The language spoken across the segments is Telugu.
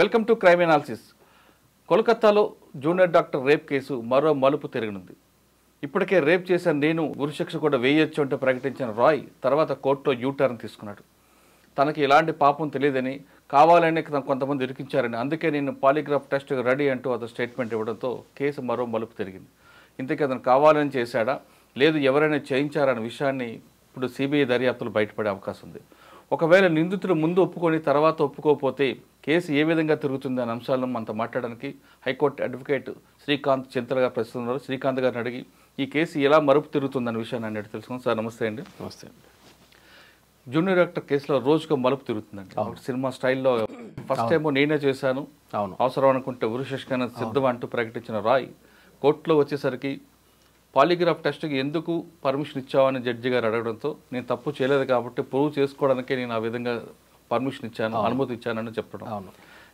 Welcome to crime analysis. కోల్కతాలో జూనియర్ డాక్టర్ రేప్ కేసు మరో మలుపు తిరగనుంది. ఇప్పటికే రేప్ చేసిన నేను ఉరిశిక్ష కూడా వేయొచ్చు అంటూ ప్రకటించిన రాయ్ తర్వాత కోర్టులో యూటర్న్ తీసుకున్నాడు. తనకి ఎలాంటి పాపం తెలియదని, కావాలని కొంతమంది ఇరికించారని, అందుకే నేను పాలిగ్రాఫ్ టెస్ట్ రెడీ అంటూ అతను స్టేట్మెంట్ ఇవ్వడంతో కేసు మరో మలుపు తిరిగింది. ఇంతకీ అతను కావాలని చేశాడా, లేదు ఎవరైనా చేయించారన్న విషయాన్ని ఇప్పుడు సిబిఐ దర్యాప్తులు బయటపడే అవకాశం ఉంది. ఒకవేళ నిందితులు ముందు ఒప్పుకొని తర్వాత ఒప్పుకోకపోతే కేసు ఏ విధంగా తిరుగుతుంది అనే అంశాలను మనతో మాట్లాడడానికి హైకోర్టు అడ్వకేట్ శ్రీకాంత్ చింతల గారు ప్రస్తుతం ఉన్నారు. శ్రీకాంత్ గారిని అడిగి ఈ కేసు ఎలా మరుపు తిరుగుతుందన్న విషయాన్ని అన్నట్టు తెలుసుకుందాం. సార్ నమస్తే అండి. నమస్తే అండి. జూనియర్ డాక్టర్ కేసులో రోజుకు మలుపు తిరుగుతుందండి. సినిమా స్టైల్లో ఫస్ట్ టైం నేనే చేశాను, అవసరం అనుకుంటే ఉరిశిక్షణ సిద్ధం అంటూ ప్రకటించిన రాయ్ కోర్టులో వచ్చేసరికి పాలిగ్రాఫ్ టెస్ట్కి ఎందుకు పర్మిషన్ ఇచ్చావని జడ్జి గారు అడగడంతో నేను తప్పు చేయలేదు కాబట్టి ప్రూవ్ చేసుకోవడానికే నేను ఆ విధంగా పర్మిషన్ ఇచ్చాను, అనుమతి ఇచ్చానని చెప్పడం.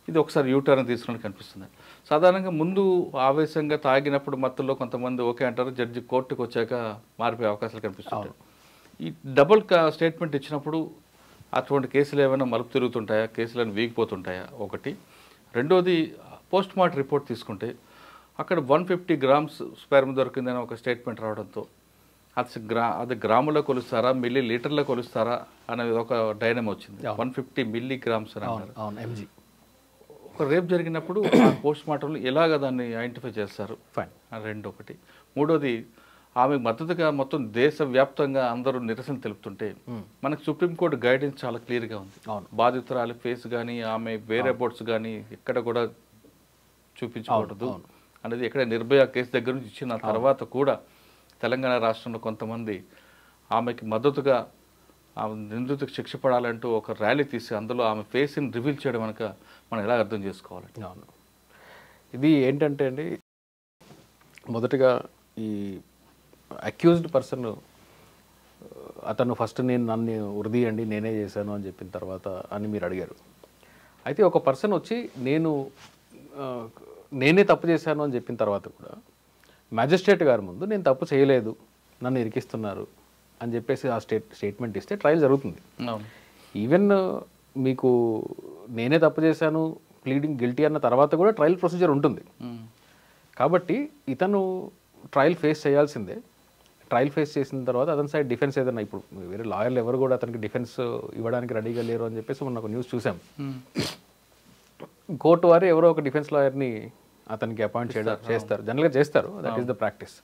ఇది ఒకసారి యూటర్న్ తీసుకుని కనిపిస్తుంది. సాధారణంగా ముందు ఆవేశంగా తాగినప్పుడు మత్తులో కొంతమంది ఓకే అంటారు, జడ్జి కోర్టుకు వచ్చాక మారిపోయే అవకాశాలు కనిపిస్తుంటాయి. ఈ డబుల్ స్టేట్మెంట్ ఇచ్చినప్పుడు అటువంటి కేసులు ఏమైనా మలుపు తిరుగుతుంటాయా, కేసులను వీగిపోతుంటాయా ఒకటి. రెండోది పోస్ట్ మార్టం రిపోర్ట్ తీసుకుంటే అక్కడ 150 grams స్పెర్మ్ దొరికిందని ఒక స్టేట్మెంట్ రావడంతో అది గ్రాములో కొలుస్తారా, మిల్లీ లీటర్లో కొలుస్తారా అనేది ఒక డైనమో వచ్చింది. 150 milligrams అని అన్నారు. ఒక రేప్ జరిగినప్పుడు ఆ పోస్ట్ మార్టంలో ఎలాగ దాన్ని ఐడెంటిఫై చేస్తారు? రెండు ఒకటి. మూడోది ఆమె మద్దతుగా మొత్తం దేశవ్యాప్తంగా అందరూ నిరసన తెలుపుతుంటే మనకు సుప్రీంకోర్టు గైడెన్స్ చాలా క్లియర్గా ఉంది. బాధితురాలి ఫేస్ కానీ ఆమె వేరే బోర్డ్స్ కానీ ఎక్కడ కూడా చూపించకూడదు అనేది ఎక్కడ నిర్భయ కేసు దగ్గర నుంచి ఇచ్చిన తర్వాత కూడా తెలంగాణ రాష్ట్రంలో కొంతమంది ఆమెకి మద్దతుగా ఆమె నిందితులకు శిక్ష పడాలంటూ ఒక ర్యాలీ తీసి అందులో ఆమె ఫేస్ని రివీల్ చేయడం కనుక మనం ఎలా అర్థం చేసుకోవాలి? అవును, ఇది ఏంటంటే అండి, మొదటిగా ఈ అక్యూజ్డ్ పర్సన్ అతను ఫస్ట్ నన్ను ఉరిదీయండి నేనే చేశాను అని చెప్పిన తర్వాత అని మీరు అడిగారు. అయితే ఒక పర్సన్ వచ్చి నేనే తప్పు చేశాను అని చెప్పిన తర్వాత కూడా మ్యాజిస్ట్రేట్ గారి ముందు నేను తప్పు చేయలేదు, నన్ను ఇరికిస్తున్నారు అని చెప్పేసి ఆ స్టేట్మెంట్ ఇస్తే ట్రయల్ జరుగుతుంది. ఈవెన్ మీకు నేనే తప్పు చేశాను ప్లీడింగ్ గిల్టీ అన్న తర్వాత కూడా ట్రయల్ ప్రొసీజర్ ఉంటుంది. కాబట్టి ఇతను ట్రయల్ ఫేస్ చేయాల్సిందే. ట్రయల్ ఫేస్ చేసిన తర్వాత అతని సైడ్ డిఫెన్స్ ఏదన్నా, ఇప్పుడు వేరే లాయర్లు ఎవరు కూడా అతనికి డిఫెన్స్ ఇవ్వడానికి రెడీగా లేరు అని చెప్పేసి మొన్న ఒక న్యూస్ చూసాం. కోర్టు వారు ఎవరో ఒక డిఫెన్స్ లాయర్ని అతనికి అపాయింట్ చేస్తారు, జనరల్గా చేస్తారు, దట్ ఈస్ ద ప్రాక్టీస్.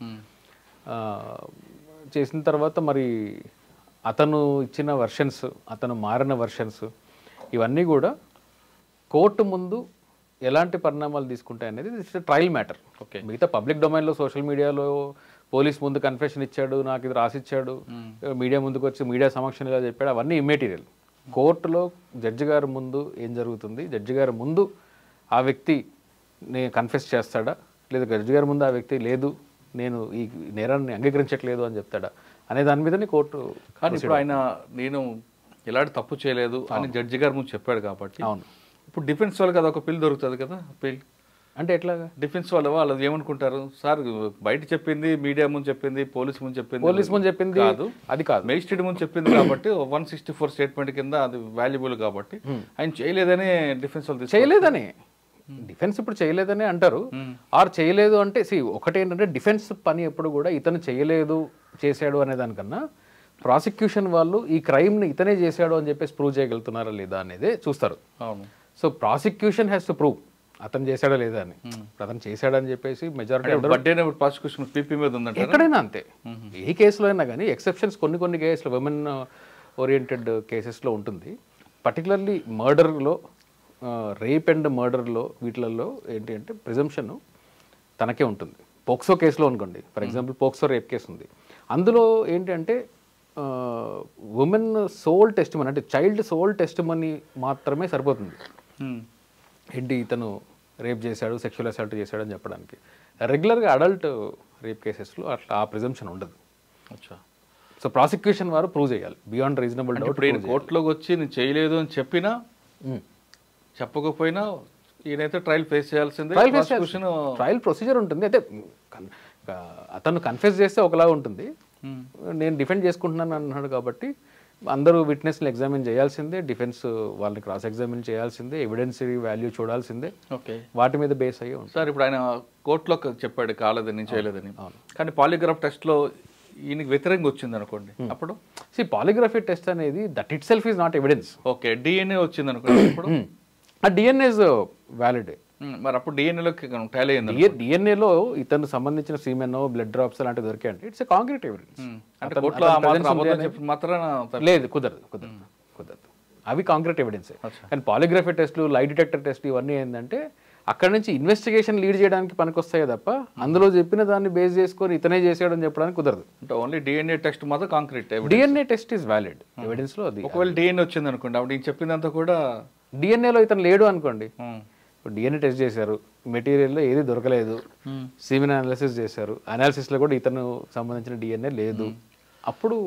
చేసిన తర్వాత మరి అతను ఇచ్చిన వర్షన్స్, అతను మారిన వర్షన్స్ ఇవన్నీ కూడా కోర్టు ముందు ఎలాంటి పరిణామాలు తీసుకుంటాయి అనేది ఇట్స్ ట్రయల్ మ్యాటర్. ఓకే, మిగతా పబ్లిక్ డొమైన్లో సోషల్ మీడియాలో పోలీస్ ముందు కన్ఫెషన్ ఇచ్చాడు, నాకు ఇది రాసిచ్చాడు, మీడియా ముందుకు వచ్చి మీడియా సమక్షంగా చెప్పాడు, అవన్నీ ఇమ్మెటీరియల్. కోర్టులో జడ్జి గారి ముందు ఏం జరుగుతుంది, జడ్జి గారి ముందు ఆ వ్యక్తి నేను కన్ఫెస్ చేస్తాడా, లేదా జడ్జి గారి ముందు ఆ వ్యక్తి లేదు నేను ఈ నేరాన్ని అంగీకరించట్లేదు అని చెప్తాడా అనే దాని మీదనే కోర్టు. కానీ ఇప్పుడు ఆయన నేను ఎలాంటి తప్పు చేయలేదు అని జడ్జి గారి ముందు చెప్పాడు కాబట్టి, అవును, ఇప్పుడు డిఫెన్స్ వాళ్ళకి అదొక పిల్ దొరుకుతుంది కదా. పిల్ అంటే ఎట్లాగా? డిఫెన్స్ వాళ్ళు ఏమనుకుంటారు, సార్ బయట చెప్పింది, మీడియా ముందు చెప్పింది, పోలీస్ ముందు చెప్పింది కాదు, అది కాదు, మేజిస్ట్రేట్ ముందు చెప్పింది కాబట్టి 164 స్టేట్మెంట్ కింద అది వాల్యుబుల్ కాబట్టి ఆయన చేయలేదని డిఫెన్స్ వాళ్ళు చేయలేదని డిఫెన్స్ ఇప్పుడు చేయలేదని అంటారు. ఆర్ చేయలేదు అంటే ఒకటి ఏంటంటే డిఫెన్స్ పని ఎప్పుడు కూడా ఇతను చేయలేదు చేశాడు అనే దానికన్నా ప్రాసిక్యూషన్ వాళ్ళు ఈ క్రైమ్ని ఇతనే చేశాడు అని చెప్పేసి ప్రూవ్ చేయగలుగుతున్నారా లేదా అనేది చూస్తారు. అవును. So prosecution has to prove అతను చేశాడా లేదా అని. అతను చేశాడని చెప్పేసి మెజారిటీ ఎక్కడైనా అంతే, ఏ కేసులో అయినా కానీ ఎక్సెప్షన్స్ కొన్ని కేసులు విమెన్ ఓరియంటెడ్ కేసెస్లో ఉంటుంది. పర్టికులర్లీ మర్డర్లో, రేప్ అండ్ మర్డర్లో వీటిలలో ఏంటి అంటే ప్రిజంప్షన్ తనకే ఉంటుంది. పోక్సో కేసులో అనుకోండి, for example POCSO rape case ఉంది, అందులో ఏంటి అంటే ఉమెన్ సోల్ టెస్టిమనీ అంటే చైల్డ్ సోల్ టెస్టిమనీ మాత్రమే సరిపోతుంది. ఏంటి ఇతను రేప్ చేశాడు, సెక్షువల్ అసాల్ట్ చేశాడు అని చెప్పడానికి. రెగ్యులర్గా అడల్ట్ రేప్ కేసెస్లో అట్లా ఆ ప్రిజంప్షన్ ఉండదు. సో ప్రాసిక్యూషన్ వారు ప్రూవ్ చేయాలి బియాండ్ రీజనబుల్ డౌట్. కోర్టులోకి వచ్చి నేను చేయలేదు అని చెప్పినా చెప్పకపోయినా ఈయనైతే ట్రయల్ ఫేస్ చేయాల్సిందే. ట్రయల్ ప్రొసీజర్ ఉంటుంది. అయితే అతను కన్ఫెస్ చేస్తే ఒకలా ఉంటుంది, నేను డిఫెండ్ చేసుకుంటున్నాను అన్నాడు కాబట్టి అందరూ విట్నెస్ని ఎగ్జామిన్ చేయాల్సిందే, డిఫెన్స్ వాళ్ళని క్రాస్ ఎగ్జామిన్ చేయాల్సిందే, ఎవిడెన్స్ వాల్యూ చూడాల్సిందే, ఓకే, వాటి మీద బేస్ అయ్యి ఉంటుంది. సార్ ఇప్పుడు ఆయన కోర్టులో చెప్పాడు కాలేదని చేయలేదని, కానీ పాలిగ్రాఫ్ టెస్ట్లో ఈయనకి వ్యతిరేకంగా వచ్చింది అనుకోండి, అప్పుడు పాలిగ్రఫీ టెస్ట్ అనేది that it self is not evidence. Okay, DNA వచ్చింది అనుకోండి, ఇప్పుడు ఆ డిఎన్ఏ ఇస్ వ్యాలిడ్. మరి అప్పుడు డిఎన్ఏలోకి టాలీ అయింది. డిఎన్ఏలో ఇతను సంబంధించిన సీమెన్, బ్లడ్ డ్రాప్స్ అలాంటివి దొరికాయంటే ఇట్స్ ఎ కాంక్రీట్ ఎవిడెన్స్. అంటే కోర్టులో మాత్రం లేదు, కుదరదు. అవి కాంక్రీట్ ఎవిడెన్సే. కానీ పాలిగ్రఫీ టెస్ట్లు, లై డిటెక్టర్ టెస్ట్ ఇవన్నీ ఏంటంటే అక్కడ నుంచి ఇన్వెస్టిగేషన్ లీడ్ చేయడానికి పనికొస్తాయి తప్ప అందులో చెప్పిన దాన్ని బేస్ చేసుకొని ఇతనే చేసాడని చెప్పడానికి కుదరదు. అంటే ఓన్లీ డిఎన్ఏ టెస్ట్ మాత్రం concrete DNA test is valid evidence లో. అది ఒకవేళ డిఎన్ఏ వచ్చింది అనుకోండి, అప్పుడు ఈయన చెప్పిందంతా కూడా డిఎన్ఏలో ఇతను లేడు అనుకోండి, ఇప్పుడు డిఎన్ఏ టెస్ట్ చేశారు, మెటీరియల్లో ఏది దొరకలేదు, సీమెన్ అనాలిసిస్ చేశారు, అనాలిసిస్లో కూడా ఇతను సంబంధించిన డిఎన్ఏ లేదు, అప్పుడు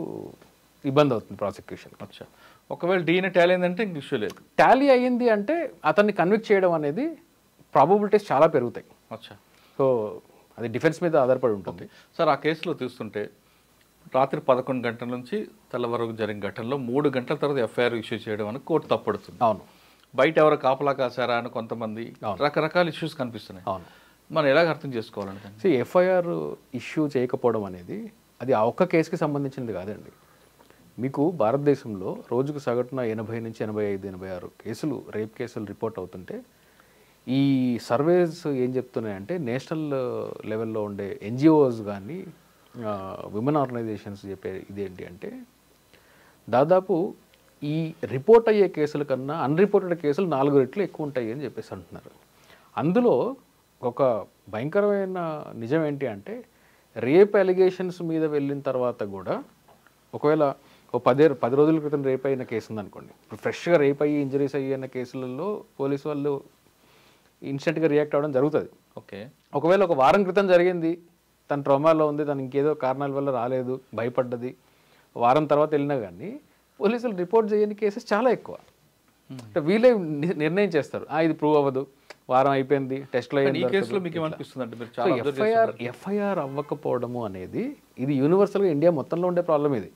ఇబ్బంది అవుతుంది ప్రాసిక్యూషన్. అచ్చా, ఒకవేళ డిఎన్ఏ టాలీ అయిందంటే ఇంక ఇష్యూ లేదు. టాలీ అయ్యింది అంటే అతన్ని కన్విక్ట్ చేయడం అనేది ప్రాబబిలిటీస్ చాలా పెరుగుతాయి. అచ్చా, సో అది డిఫెన్స్ మీద ఆధారపడి ఉంటుంది. సార్ ఆ కేసులో చూస్తుంటే రాత్రి 11 గంటల నుంచి తెల్లవారు జరిగిన ఘటనలో 3 గంటల తర్వాత ఎఫ్ఐఆర్ ఇష్యూ చేయడం అని కోర్టు తప్పడుతుంది. అవును, బయట ఎవరు కాపలా కాసారా అని కొంతమంది రకరకాల ఇష్యూస్ కనిపిస్తున్నాయి. అవును, మనం ఎలాగ అర్థం చేసుకోవాలంటే ఎఫ్ఐఆర్ ఇష్యూ చేయకపోవడం అనేది అది ఆ ఒక్క కేసుకి సంబంధించింది కాదండి. మీకు భారతదేశంలో రోజుకు సగటున 80 నుంచి 85, 86 కేసులు, రేప్ కేసులు రిపోర్ట్ అవుతుంటే ఈ సర్వేస్ ఏం చెప్తున్నాయంటే నేషనల్ లెవెల్లో ఉండే ఎన్జిఓస్ కానీ విమెన్ ఆర్గనైజేషన్స్ చెప్పే ఇదేంటి అంటే దాదాపు ఈ రిపోర్ట్ అయ్యే కేసుల కన్నా అన్రిపోర్టెడ్ కేసులు 4 రెట్లు ఎక్కువ ఉంటాయి అని చెప్పేసి అంటున్నారు. అందులో ఒక భయంకరమైన నిజం ఏంటి అంటే రేప్ అలిగేషన్స్ మీద వెళ్ళిన తర్వాత కూడా ఒకవేళ 10 రోజుల క్రితం రేప్ అయిన కేసు ఉందనుకోండి, ఇప్పుడు ఫ్రెష్గా రేప్ అయ్యి ఇంజరీస్ అయ్యిన కేసులలో పోలీసు వాళ్ళు ఇన్స్టెంట్గా రియాక్ట్ అవ్వడం జరుగుతుంది. ఓకే, ఒకవేళ ఒక వారం క్రితం జరిగింది, తన ట్రామాలో ఉంది, తను ఇంకేదో కారణాల వల్ల రాలేదు, భయపడ్డది, వారం తర్వాత వెళ్ళినా కానీ పోలీసులు రిపోర్ట్ చేయని కేసెస్ చాలా ఎక్కువ. అంటే వీళ్ళే నిర్ణయం చేస్తారు, ఇది ప్రూవ్ అవ్వదు, వారం అయిపోయింది, టెస్ట్లో ఎఫ్ఐఆర్ అవ్వకపోవడము అనేది ఇది యూనివర్సల్గా ఇండియా మొత్తంలో ఉండే ప్రాబ్లం. ఇది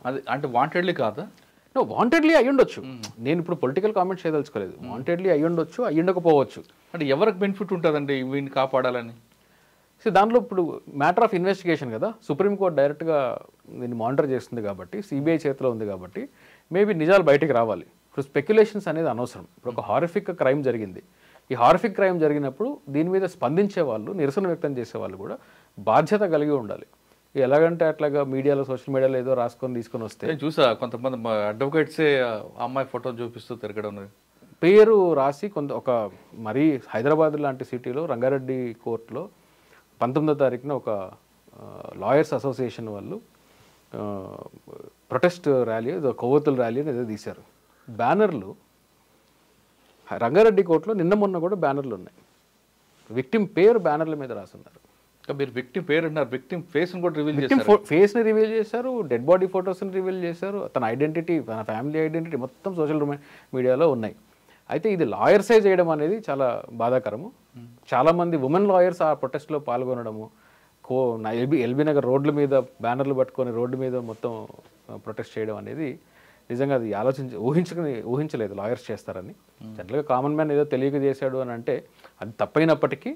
అది అంటే వాంటెడ్లీ కాదా? వాంటెడ్లీ అయ్యి ఉండొచ్చు, నేను ఇప్పుడు పొలిటికల్ కామెంట్ చేయదలుచుకోలేదు. వాంటెడ్లీ అయ్యి ఉండొచ్చు, అయ్యి ఉండకపోవచ్చు. అంటే ఎవరికి బెనిఫిట్ ఉంటుందండి వీడిని కాపాడాలని? సో దాంట్లో ఇప్పుడు మ్యాటర్ ఆఫ్ ఇన్వెస్టిగేషన్ కదా, సుప్రీంకోర్టు డైరెక్ట్గా దీన్ని మానిటర్ చేస్తుంది కాబట్టి, సిబిఐ చేతిలో ఉంది కాబట్టి మేబీ నిజాలు బయటికి రావాలి. ఇప్పుడు స్పెక్యులేషన్స్ అనేది అనవసరం. ఇప్పుడు ఒక హారిఫిక్ క్రైమ్ జరిగింది, ఈ హారిఫిక్ క్రైమ్ జరిగినప్పుడు దీని మీద స్పందించే వాళ్ళు, నిరసన వ్యక్తం చేసే వాళ్ళు కూడా బాధ్యత కలిగి ఉండాలి. ఎలాగంటే అట్లాగా మీడియాలో, సోషల్ మీడియాలో ఏదో రాసుకొని తీసుకొని వస్తే చూసా కొంతమంది అడ్వకేట్సే అమ్మాయి ఫోటో చూపిస్తూ తిరగడం, పేరు రాసి ఒక మరీ హైదరాబాద్ లాంటి సిటీలో రంగారెడ్డి కోర్టులో 19వ తారీఖున ఒక లాయర్స్ అసోసియేషన్ వాళ్ళు ప్రొటెస్ట్ ర్యాలీ, కొవ్వొత్తుల ర్యాలీ అని ఏదో తీశారు. బ్యానర్లు రంగారెడ్డి కోర్టులో నిన్న మొన్న కూడా బ్యానర్లు ఉన్నాయి, విక్టిమ్ పేరు బ్యానర్ల మీద రాస్తున్నారు. మీరు విక్టిమ్ పేరు అన్నారు, విక్టిమ్ ఫేస్ని కూడా రివీల్ చేశారు, ఫేస్ని రివీల్ చేశారు, డెడ్ బాడీ ఫొటోస్ని రివీల్ చేశారు, తన ఐడెంటిటీ, తన ఫ్యామిలీ ఐడెంటిటీ మొత్తం సోషల్ మీడియాలో ఉన్నాయి. అయితే ఇది లాయర్సే చేయడం అనేది చాలా బాధాకరము. చాలామంది ఉమెన్ లాయర్స్ ఆ ప్రొటెస్ట్లో పాల్గొనడము, ఎల్బీ నగర్ రోడ్ల మీద బ్యానర్లు పట్టుకొని రోడ్డు మీద మొత్తం ప్రొటెస్ట్ చేయడం అనేది నిజంగా అది ఊహించలేదు లాయర్స్ చేస్తారని. జనరల్గా కామన్ మ్యాన్ ఏదో తెలియక చేశాడు అని అంటే అది తప్పైనప్పటికీ,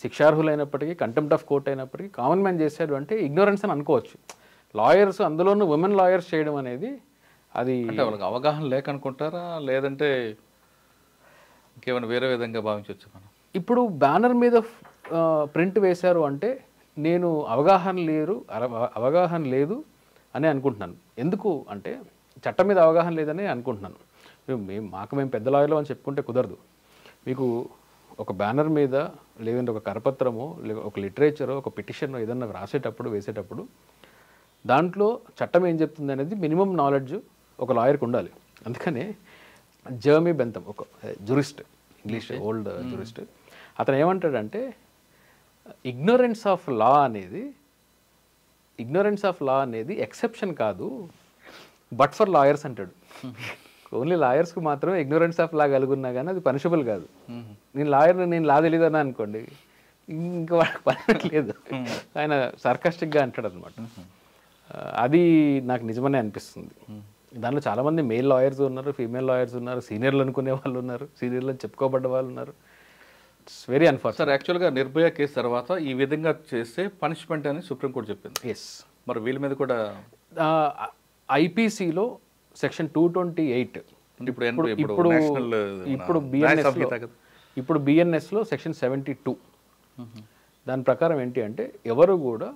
శిక్షార్హులైనప్పటికీ, కంటెంప్ట్ ఆఫ్ కోర్ట్ అయినప్పటికీ కామన్ మ్యాన్ చేశాడు అంటే ఇగ్నోరెన్స్ అని అనుకోవచ్చు. లాయర్స్, అందులోనూ ఉమెన్ లాయర్స్ చేయడం అనేది అది వాళ్ళకి అవగాహన లేక అనుకుంటారా, లేదంటే ఇంకేమైనా వేరే విధంగా భావించవచ్చు మనం? ఇప్పుడు బ్యానర్ మీద ప్రింట్ వేశారు అంటే నేను అవగాహన లేదు అని అనుకుంటున్నాను. ఎందుకు అంటే చట్టం మీద అవగాహన లేదని అనుకుంటున్నాను. మేము పెద్ద లాయర్లు అని చెప్పుకుంటే కుదరదు. మీకు ఒక బ్యానర్ మీద, లేదంటే ఒక కరపత్రమో, లేదా ఒక లిటరేచరో, ఒక పిటిషన్ ఏదన్నా రాసేటప్పుడు, వేసేటప్పుడు దాంట్లో చట్టం ఏం చెప్తుంది అనేది మినిమం నాలెడ్జ్ ఒక లాయర్కి ఉండాలి. అందుకనే జర్మీ బెంథమ్, ఒక జురిస్ట్, ఇంగ్లీష్ ఓల్డ్ జురిస్ట్, అతను ఏమంటాడంటే ఇగ్నోరెన్స్ ఆఫ్ లా అనేది ఎక్సెప్షన్ కాదు, బట్ ఫర్ లాయర్స్ అంటాడు. ఓన్లీ లాయర్స్కి మాత్రమే ఇగ్నోరెన్స్ ఆఫ్ లా కలుగున్నా కానీ అది పనిషబుల్ కాదు. నేను లా తెలియదన్నా అనుకోండి, ఇంకా పనిలేదు. ఆయన సార్కాస్టిక్గా అంటాడు అనమాట. అది నాకు నిజమనే అనిపిస్తుంది. దానిలో చాలామంది మేల్ లాయర్స్ ఉన్నారు, ఫీమేల్ లాయర్స్ ఉన్నారు, సీనియర్లు అనుకునే వాళ్ళు ఉన్నారు, సీనియర్లు అని చెప్పుకోబడ్డ వాళ్ళు ఉన్నారు. It's very unfortunate. సార్ యాక్చువల్గా నిర్భయ కేసు తర్వాత ఈ విధంగా చేస్తే పనిష్మెంట్ అని సుప్రీంకోర్టు చెప్పింది. ఎస్. మరి వీళ్ళ మీద కూడా ఐపీసీలో సెక్షన్ 228 ఇప్పుడు బిఎన్ఎస్లో సెక్షన్ 72 దాని ప్రకారం ఏంటి అంటే ఎవరు కూడా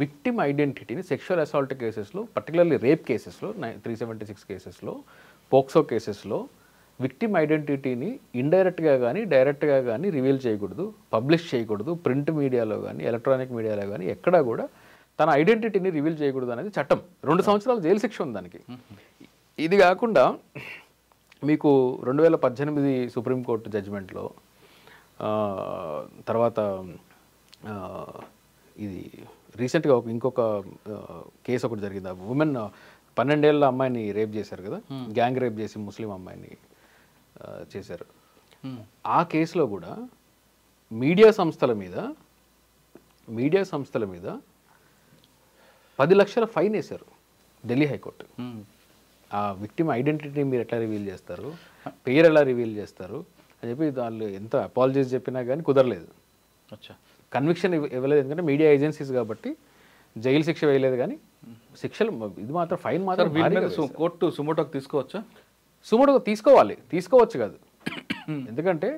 విక్టిమ్ ఐడెంటిటీని సెక్షువల్ అసాల్ట్ కేసెస్లో, పర్టికులర్లీ రేప్ కేసెస్లో 376 కేసెస్లో, పోక్సో కేసెస్లో విక్టిమ్ ఐడెంటిటీని ఇండైరెక్ట్గా కానీ డైరెక్ట్గా కానీ రివీల్ చేయకూడదు, పబ్లిష్ చేయకూడదు. ప్రింట్ మీడియాలో కానీ ఎలక్ట్రానిక్ మీడియాలో కానీ ఎక్కడా కూడా తన ఐడెంటిటీని రివీల్ చేయకూడదు అనేది చట్టం. 2 సంవత్సరాలు జైలు శిక్ష ఉంది దానికి. ఇది కాకుండా మీకు 2018 సుప్రీంకోర్టు జడ్జిమెంట్లో తర్వాత ఇది రీసెంట్గా ఇంకొక కేసు ఒకటి జరిగింది. ఆ ఉమెన్ 12 ఏళ్ళ అమ్మాయిని రేప్ చేశారు కదా, గ్యాంగ్ రేప్ చేసి ముస్లిం అమ్మాయిని చేశారు. ఆ కేసులో కూడా మీడియా సంస్థల మీద 10 లక్షల ఫైన్ వేశారు ఢిల్లీ హైకోర్టు. ఆ విక్టిమ్ ఐడెంటిటీ మీరు ఎట్లా రివీల్ చేస్తారు, పేరు ఎలా రివీల్ చేస్తారు అని చెప్పి వాళ్ళు ఎంత అపాలజీస్ చెప్పినా కానీ కుదరలేదు. కన్విక్షన్ ఇవ్వలేదు, ఎందుకంటే మీడియా ఏజెన్సీస్ కాబట్టి జైలు శిక్ష వేయలేదు. కానీ శిక్షలు ఇది మాత్రం ఫైన్ మాత్రం కోర్టు సుమోటోకి తీసుకోవచ్చా? సుమోటోకి తీసుకోవచ్చు కాదు. ఎందుకంటే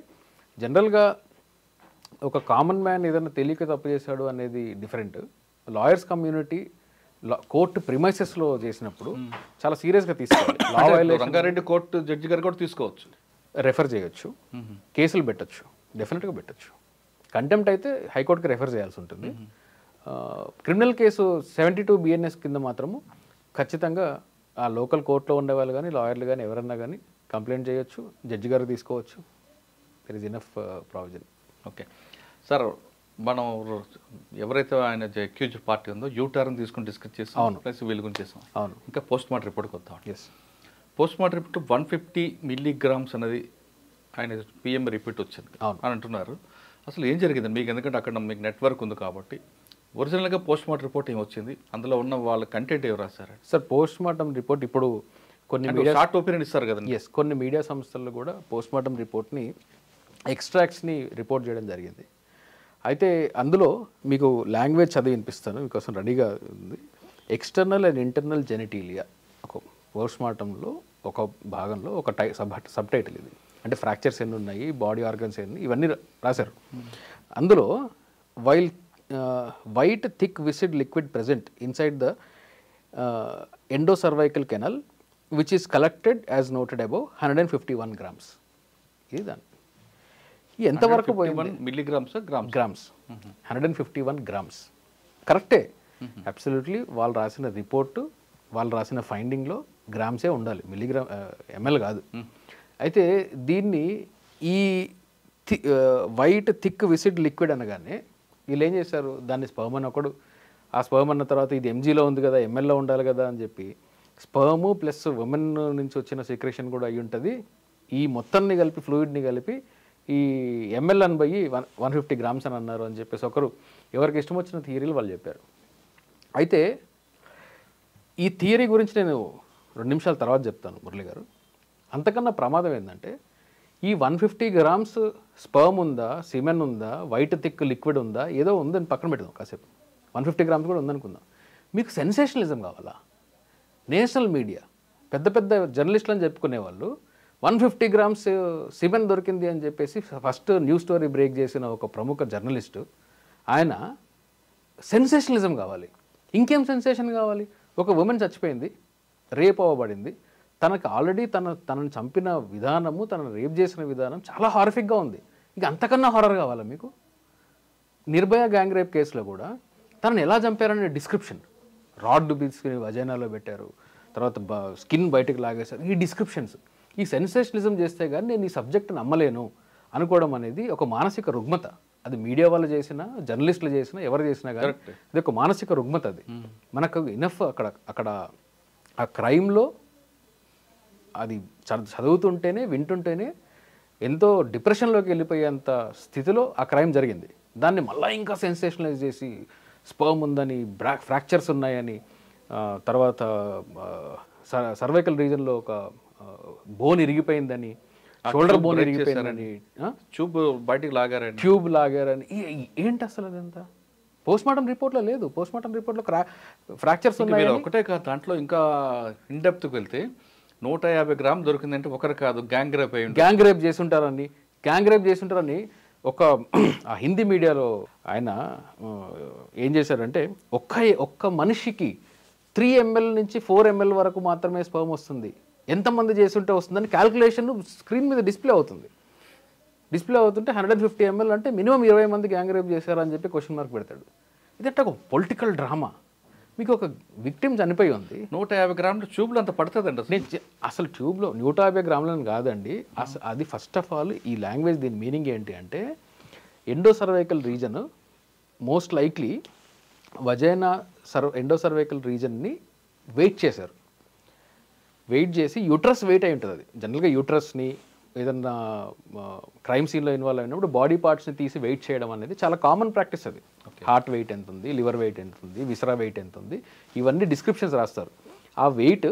జనరల్గా ఒక కామన్ మ్యాన్ ఏదైనా తెలియక తప్పు చేశాడు అనేది డిఫరెంట్. లాయర్స్ కమ్యూనిటీ కోర్టు ప్రిమైసెస్లో చేసినప్పుడు చాలా సీరియస్గా తీసుకోవాలి. రంగారెడ్డి కోర్టు జడ్జి గారు కూడా తీసుకోవచ్చు, రెఫర్ చేయొచ్చు, కేసులు పెట్టచ్చు, డెఫినెట్గా పెట్టచ్చు. కంటెంప్ట్ అయితే హైకోర్టుకి రెఫర్ చేయాల్సి ఉంటుంది. క్రిమినల్ కేసు 72 బిఎన్ఎస్ కింద మాత్రము ఖచ్చితంగా ఆ లోకల్ కోర్టులో ఉండేవాళ్ళు కానీ లాయర్లు కానీ ఎవరన్నా కానీ కంప్లైంట్ చేయొచ్చు, జడ్జి గారు తీసుకోవచ్చు. There is enough provision. Okay sir, మనం ఎవరైతే ఆయన అక్యూజ్ పార్టీ ఉందో యూటర్న్ తీసుకుని డిస్కస్ చేస్తాం, ప్లస్ వీళ్ళు గురించి చేస్తాం. అవును. ఇంకా పోస్ట్ మార్టం రిపోర్ట్కి వద్దాం. Yes. Post mortem report 150 milligrams అనేది ఆయన పిఎం రిపోర్ట్ వచ్చింది అని అంటున్నారు. అసలు ఏం జరిగింది మీకు? ఎందుకంటే అక్కడ మీకు నెట్వర్క్ ఉంది కాబట్టి ఒరిజినల్గా పోస్ట్ మార్టం రిపోర్ట్ ఏం వచ్చింది, అందులో ఉన్న వాళ్ళ కంటెంట్ ఎవరు రాశారు? సార్, పోస్ట్ మార్టం రిపోర్ట్ ఇప్పుడు కొన్ని షార్ట్ ఒపీనియన్ ఇస్తారు కదా. ఎస్, కొన్ని మీడియా సంస్థల్లో కూడా పోస్ట్ మార్టం రిపోర్ట్ని ఎక్స్ట్రాక్ట్స్ని రిపోర్ట్ చేయడం జరిగింది. అయితే అందులో మీకు లాంగ్వేజ్ చదివి వినిపిస్తాను, మీకోసం రెడీగా ఉంది. ఎక్స్టర్నల్ అండ్ ఇంటర్నల్ జెనిటీలియా ఒక పోస్ట్ మార్టంలో ఒక భాగంలో ఒక సబ్ టైటిల్ ఇది. అంటే ఫ్రాక్చర్స్ ఎన్ని ఉన్నాయి, బాడీ ఆర్గన్స్ ఎన్ని, ఇవన్నీ రాశారు. అందులో white thick viscid liquid present inside the endocervical canal which is collected as noted above 151 grams. ఇది దాన్ని ఎంతవరకు పోయింది? Milligrams, grams 151 grams. కరెక్టే, అబ్సల్యూట్లీ. వాళ్ళు రాసిన రిపోర్టు, వాళ్ళు రాసిన ఫైండింగ్లో గ్రామ్సే ఉండాలి, మిల్లీగ్రామ్ ఎంఎల్ కాదు. అయితే దీన్ని ఈ వైట్ థిక్ విసిడ్ లిక్విడ్ అనగానే వీళ్ళు ఏం చేశారు, దాన్ని స్పర్మ్ అని ఒకడు, ఆ స్పర్మ్ అన్న తర్వాత ఇది ఎంజీలో ఉంది కదా, ఎంఎల్లో ఉండాలి కదా అని చెప్పి స్పర్ము ప్లస్ ఉమెన్ నుంచి వచ్చిన సీక్రెషన్ కూడా అయ్యి ఉంటుంది, ఈ మొత్తాన్ని కలిపి ఫ్లూయిడ్ని కలిపి ఈ ఎంఎల్ అని పోయి 150 గ్రామ్స్ అని అన్నారు అని చెప్పేసి ఒకరు ఎవరికి ఇష్టం వచ్చిన థియరీలు వాళ్ళు చెప్పారు. అయితే ఈ థియరీ గురించి నేను 2 నిమిషాల తర్వాత చెప్తాను మురళి గారు. అంతకన్నా ప్రమాదం ఏంటంటే ఈ 150 గ్రామ్స్ స్పర్మ్ ఉందా, సిమెన్ ఉందా, వైట్ థిక్ లిక్విడ్ ఉందా, ఏదో ఉందని పక్కన పెడదాం కాసేపు. 150 గ్రామ్స్ కూడా ఉందనుకుందాం. మీకు సెన్సేషనలిజం కావాలా? నేషనల్ మీడియా పెద్ద పెద్ద జర్నలిస్టులు అని చెప్పుకునే వాళ్ళు 150 గ్రామ్స్ సిమెన్ దొరికింది అని చెప్పేసి ఫస్ట్ న్యూస్ స్టోరీ బ్రేక్ చేసిన ఒక ప్రముఖ జర్నలిస్టు, ఆయన సెన్సేషనలిజం కావాలి. ఇంకేం సెన్సేషన్ కావాలి? ఒక ఉమెన్ చచ్చిపోయింది, రేప్ అవ్వబడింది, తనకు ఆల్రెడీ తనని చంపిన విధానము, తనను రేప్ చేసిన విధానం చాలా హారిఫిక్గా ఉంది. ఇక అంతకన్నా హారర్ కావాలా మీకు? నిర్భయ గ్యాంగ్ రేప్ కేసులో కూడా తనని ఎలా చంపారనే డిస్క్రిప్షన్, రాడ్ తీసుకుని వజైనాలో పెట్టారు, తర్వాత స్కిన్ బయటకు లాగేశారు, ఈ డిస్క్రిప్షన్స్. ఈ సెన్సేషనలిజం చేస్తే కానీ నేను ఈ సబ్జెక్ట్ నమ్మలేను అనుకోవడం అనేది ఒక మానసిక రుగ్మత. అది మీడియా వాళ్ళు చేసినా, జర్నలిస్టులు చేసినా, ఎవరు చేసినా కానీ ఇది ఒక మానసిక రుగ్మత. అది మనకు ఇనఫ్ అక్కడ ఆ క్రైమ్లో అది చదువుతుంటేనే, వింటుంటేనే ఎంతో డిప్రెషన్లోకి వెళ్ళిపోయేంత స్థితిలో ఆ క్రైమ్ జరిగింది. దాన్ని మళ్ళీ ఇంకా సెన్సేషనలైజ్ చేసి స్పర్మ్ ఉందని, ఫ్రాక్చర్స్ ఉన్నాయని, తర్వాత సర్వైకల్ రీజన్లో ఒక బోన్ ఇరిగిపోయిందని, షోల్డర్ బోన్ ఇరిగిపోయిందని, ట్యూబ్ బయటికి లాగారని, ట్యూబ్ లాగారని. ఏంటి అసలు అదంతా పోస్ట్మార్టం రిపోర్ట్లో లేదు. పోస్ట్మార్టం రిపోర్ట్లో ఫ్రాక్చర్స్ ఉన్నాయి. ఒకటే కాదు, దాంట్లో ఇంకా ఇన్డెప్త్కి వెళ్తే 150 గ్రాములు దొరికిందంటే ఒకరు కాదు, గ్యాంగ్ రేప్ చేసి ఉంటారని ఒక హిందీ మీడియాలో ఆయన ఏం చేశారంటే ఒక్క మనిషికి 3 ml నుంచి 4 ml వరకు మాత్రమే స్పర్మ్ వస్తుంది, ఎంతమంది చేస్తుంటే వస్తుందని క్యాల్కులేషన్ స్క్రీన్ మీద డిస్ప్లే అవుతుంటే 150 ml అంటే మినిమం 20 మంది గ్యాంగ్ రేప్ చేశారని చెప్పి క్వశ్చన్ మార్క్ పెడతాడు. ఇదంటే ఒక పొలిటికల్ డ్రామా. మీకు ఒక విక్టిమ్ చనిపోయి ఉంది, 150 గ్రాముల ట్యూబ్లు అంత పడుతుందండి. అసలు ట్యూబ్లో 150 గ్రాములని కాదండి. అది ఫస్ట్ ఆఫ్ ఆల్ ఈ లాంగ్వేజ్ దీని మీనింగ్ ఏంటి అంటే ఎండోసర్వైకల్ రీజన్ మోస్ట్ లైక్లీ ఎండోసర్వైకల్ రీజన్ని వెయిట్ చేశారు. వెయిట్ చేసి యూట్రస్ వెయిట్ అయి ఉంటుంది. అది జనరల్గా యూట్రస్ని ఏదన్నా క్రైమ్ సీన్లో ఇన్వాల్వ్ అయినప్పుడు బాడీ పార్ట్స్ని తీసి వెయిట్ చేయడం అనేది చాలా కామన్ ప్రాక్టీస్. అది హార్ట్ వెయిట్ ఎంత ఉంది, లివర్ వెయిట్ ఎంత ఉంది, విసరా వెయిట్ ఎంత ఉంది, ఇవన్నీ డిస్క్రిప్షన్స్ రాస్తారు. ఆ వెయిట్